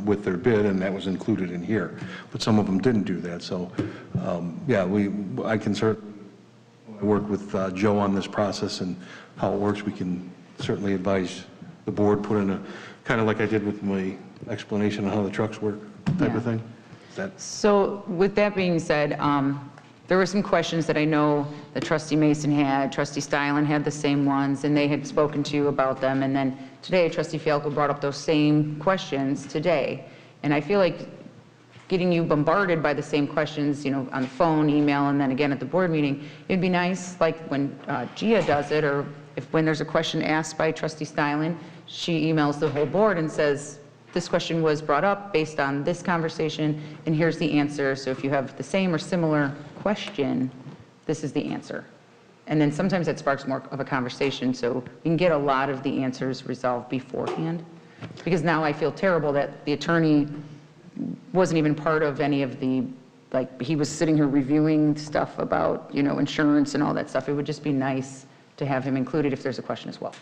with their bid, and that was included in here. But some of them didn't do that. So, yeah, I can certainly work with Joe on this process and how it works. We can certainly advise the board, put in a, kind of like I did with my explanation on how the trucks work type of thing. So with that being said, there were some questions that I know that Trustee Mason had, Trustee Stylen had the same ones, and they had spoken to you about them. And then today, Trustee Fialco brought up those same questions today. And I feel like getting you bombarded by the same questions, you know, on the phone, email, and then again at the board meeting, it'd be nice, like when Gia does it, or when there's a question asked by Trustee Stylen, she emails the whole board and says, this question was brought up based on this conversation, and here's the answer. So if you have the same or similar question, this is the answer. And then sometimes that sparks more of a conversation, so we can get a lot of the answers resolved beforehand. Because now I feel terrible that the attorney wasn't even part of any of the, like, he was sitting here reviewing stuff about, you know, insurance and all that stuff. It would just be nice to have him included if there's a question as well.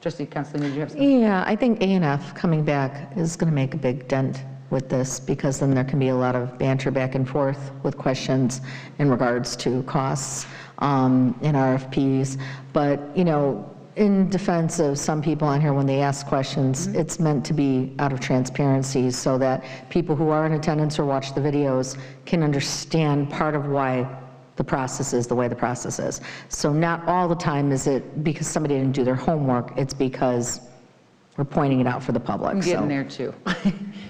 Trustee Constantine, did you have something? Yeah, I think A&F coming back is going to make a big dent with this, because then there can be a lot of banter back and forth with questions in regards to costs in RFPs. But, you know, in defense of some people on here, when they ask questions, it's meant to be out of transparency so that people who are in attendance or watch the videos can understand part of why the process is the way the process is. So not all the time is it because somebody didn't do their homework, it's because we're pointing it out for the public. I'm getting there too.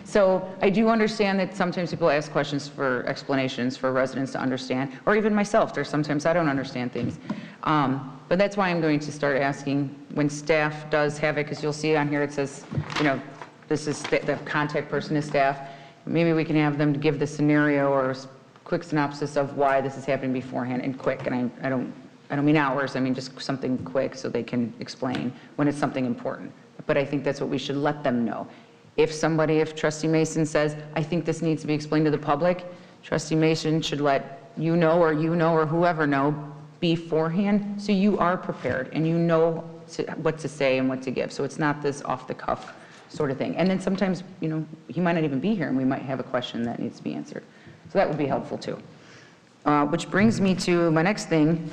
So I do understand that sometimes people ask questions for explanations for residents to understand, or even myself, there's sometimes I don't understand things. But that's why I'm going to start asking when staff does have it, because you'll see on here it says, you know, this is the contact person is staff. Maybe we can have them give the scenario or quick synopsis of why this is happening beforehand, and quick, and I don't mean hours, I mean just something quick so they can explain when it's something important. But I think that's what we should let them know. If Trustee Mason says, I think this needs to be explained to the public, Trustee Mason should let you know or whoever know beforehand, so you are prepared and you know what to say and what to give. So it's not this off the cuff sort of thing. And then sometimes, you know, he might not even be here and we might have a question that needs to be answered. So that would be helpful too. Which brings me to my next thing.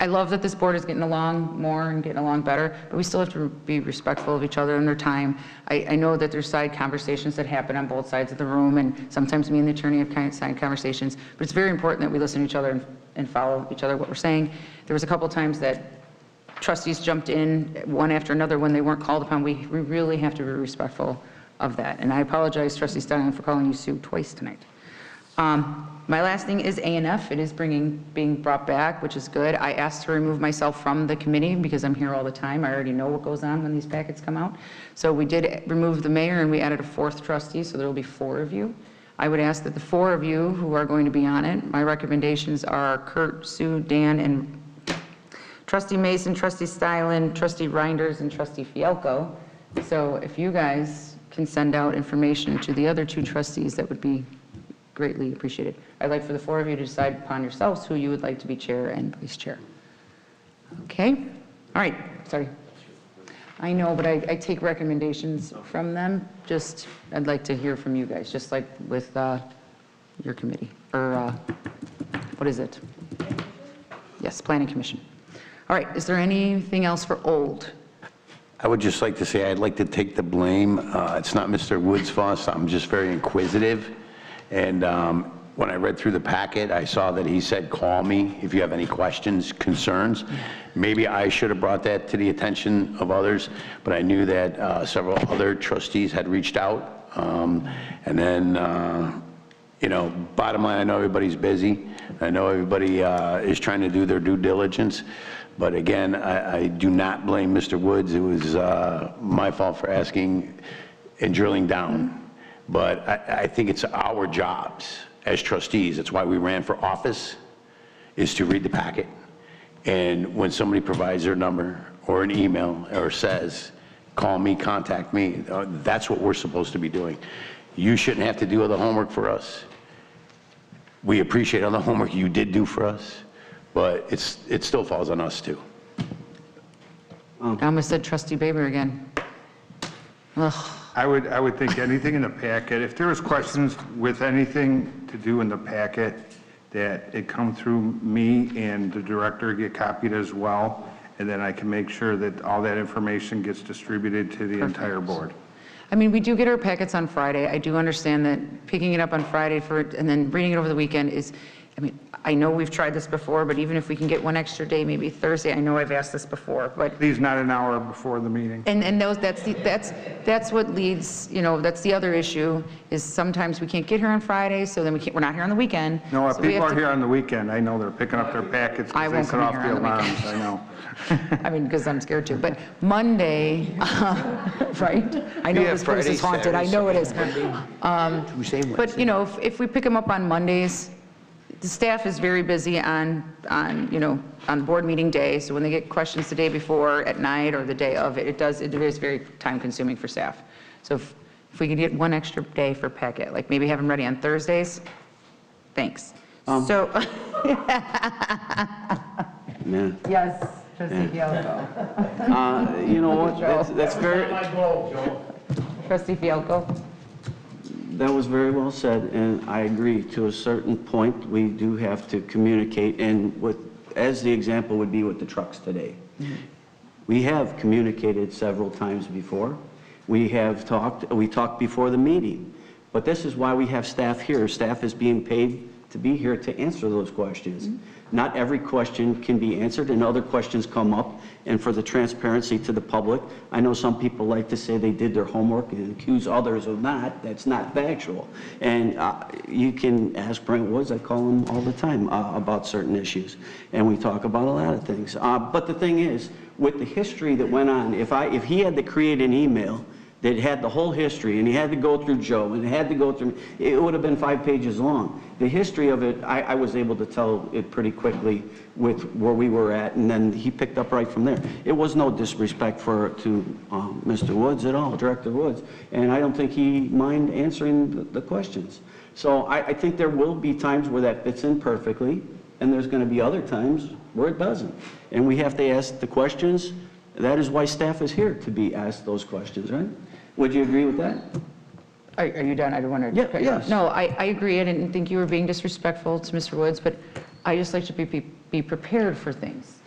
I love that this board is getting along more and getting along better, but we still have to be respectful of each other and their time. I know that there's side conversations that happen on both sides of the room, and sometimes me and the attorney have kind of side conversations, but it's very important that we listen to each other and follow each other, what we're saying. There was a couple times that trustees jumped in one after another when they weren't called upon. We really have to be respectful of that. And I apologize, Trustee Stein, for calling you Sue twice tonight. My last thing is A&F. It is being brought back, which is good. I asked to remove myself from the committee because I'm here all the time. I already know what goes on when these packets come out. So we did remove the mayor and we added a 4th trustee, so there will be 4 of you. I would ask that the 4 of you who are going to be on it, my recommendations are Kurt, Sue, Dan, and Trustee Mason, Trustee Stylen, Trustee Reinders, and Trustee Fielko. So if you guys can send out information to the other 2 trustees, that would be greatly appreciated. I'd like for the 4 of you to decide upon yourselves who you would like to be chair and vice chair. Okay? All right. Sorry. I know, but I take recommendations from them. Just, I'd like to hear from you guys, just like with your committee. Or what is it? Yes, Planning Commission. All right. Is there anything else for old? I would just like to say I'd like to take the blame. It's not Mr. Wood's fault. I'm just very inquisitive. And when I read through the packet, I saw that he said, call me if you have any questions, concerns. Maybe I should have brought that to the attention of others, but I knew that several other trustees had reached out. And then, you know, bottom line, I know everybody's busy. I know everybody is trying to do their due diligence. But again, I do not blame Mr. Woods. It was my fault for asking and drilling down. But I think it's our jobs as trustees. That's why we ran for office, is to read the packet. And when somebody provides their number or an email or says, call me, contact me, that's what we're supposed to be doing. You shouldn't have to do all the homework for us. We appreciate all the homework you did do for us, but it still falls on us too. I almost said Trustee Baber again. Ugh. I would think anything in the packet, if there was questions with anything to do in the packet, that it come through me and the director get copied as well, and then I can make sure that all that information gets distributed to the entire board. I mean, we do get our packets on Friday. I do understand that picking it up on Friday and then reading it over the weekend is, I mean, I know we've tried this before, but even if we can get one extra day, maybe Thursday, I know I've asked this before, but. Please, not an hour before the meeting. And that's what leads, you know, that's the other issue, is sometimes we can't get here on Friday, so then we're not here on the weekend. No, so people are here on the weekend. I know they're picking up their packets because they set off the alarms. I know. I mean, because I'm scared too. But Monday, right? I know this place is haunted. I know it is. But, you know, if we pick them up on Mondays, the staff is very busy on board meeting day. So when they get questions the day before, at night, or the day of it is very time consuming for staff. So if we could get one extra day for packet, like maybe have them ready on Thursdays, thanks. So. Yeah. Yes, Trustee Fielko. You know what, that's very... Trustee Fielko. That was very well said, and I agree. To a certain point, we do have to communicate, and as the example would be with the trucks today. We have communicated several times before. We talked before the meeting, but this is why we have staff here. Staff is being paid to be here to answer those questions. Not every question can be answered, and other questions come up. And for the transparency to the public, I know some people like to say they did their homework and accuse others of not. That's not factual. And you can ask Brent Woods, I call him all the time, about certain issues. And we talk about a lot of things. But the thing is, with the history that went on, if he had to create an email that had the whole history, and he had to go through Joe, and it had to go through, it would have been 5 pages long. The history of it, I was able to tell it pretty quickly with where we were at, and then he picked up right from there. It was no disrespect to Mr. Woods at all, Director Woods, and I don't think he mind answering the questions. So I think there will be times where that fits in perfectly, and there's going to be other times where it doesn't. And we have to ask the questions. That is why staff is here, to be asked those questions, right? Would you agree with that? Are you done? I don't want to. Yeah, yes. No, I agree. I didn't think you were being disrespectful to Mr. Woods, but I just like to be prepared for things.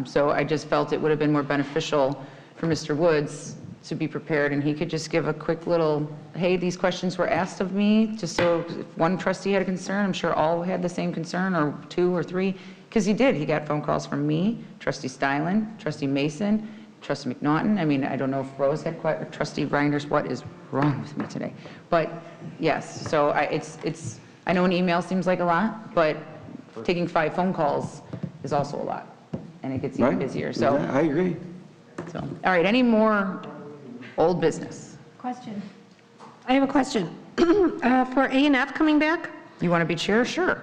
So I just felt it would have been more beneficial for Mr. Woods to be prepared, and he could just give a quick little, hey, these questions were asked of me, just so if one trustee had a concern, I'm sure all had the same concern, or 2 or 3, because he did. He got phone calls from me, Trustee Stylen, Trustee Mason, Trustee McNaughton. I mean, I don't know if Rose had quite, or Trustee Reinders, what is wrong with me today? But yes, so I know an email seems like a lot, but taking 5 phone calls is also a lot, and it gets even busier, so. I agree. So, all right, any more old business? Question. I have a question. For A and F coming back? You want to be chair? Sure.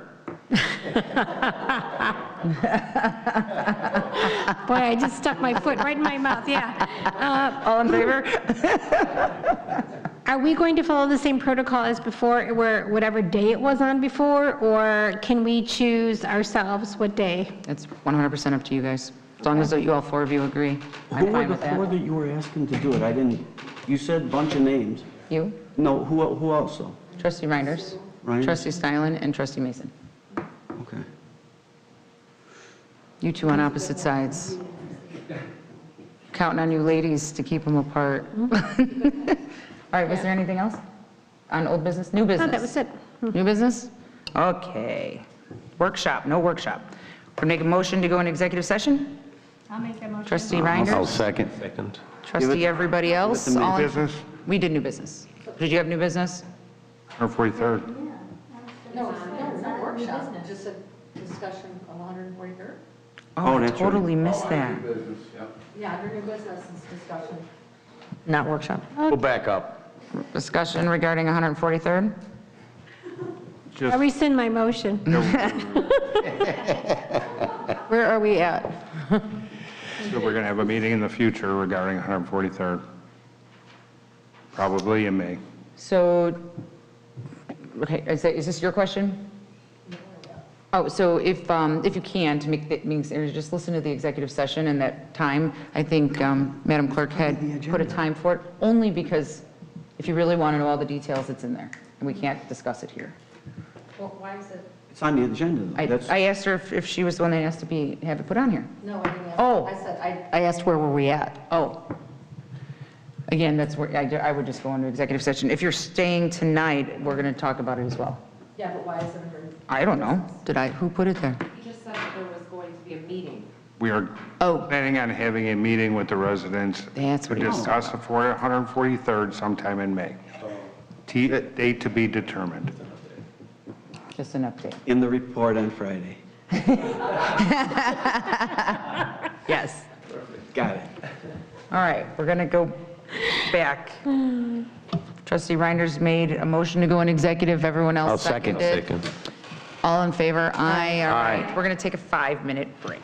Boy, I just stuck my foot right in my mouth, yeah. All in favor? Are we going to follow the same protocol as before, where whatever day it was on before, or can we choose ourselves what day? It's 100% up to you guys, as long as you all 4 of you agree. Who I'm were fine the with that. 4 that you were asking to do it? I didn't, you said a bunch of names. You? No, who else though? Trustee Reinders, Reinders? Trustee Stylen, and Trustee Mason. Okay. You 2 on opposite sides. Counting on you ladies to keep them apart. All right, was there anything else on old business? New business? No, that was it. New business? Okay. Workshop, no workshop. We're going to make a motion to go into executive session? I'll make that motion. Trustee Reinders? I'll second. Trustee everybody else? New All in- business, We did new business. Did you have new business? or 43rd? No workshop, just a discussion of 143rd. Oh, I that's right. totally missed that. Yeah, under new business is discussion. Not workshop. Go back up. Discussion regarding 143rd? I rescind my motion. Where are we at? So we're going to have a meeting in the future regarding 143rd, probably in May. So, okay, is this your question? Oh, so if you can, to make that means, just listen to the executive session and that time, I think Madam Clerk had put a time for it, only because if you really want to know all the details, it's in there, and we can't discuss it here. Well, why is it? It's on the agenda. Though. I asked her if she was the one that asked to have it put on here. No, I didn't ask. Oh. I said, I asked where were we at? Oh. Again, that's where, I would just go into executive session. If you're staying tonight, we're going to talk about it as well. Yeah, but why is it under? I don't know. Who put it there? He just said that there was going to be a meeting. We are planning on having a meeting with the residents That's to what he discuss the 143rd sometime in May. Date to be determined. Just an update. In the report on Friday. Yes. Got it. All right, we're going to go back. Trustee Reinders made a motion to go in executive. Everyone else I'll second. seconded. All in favor? Aye. All right. We're going to take a 5-minute break.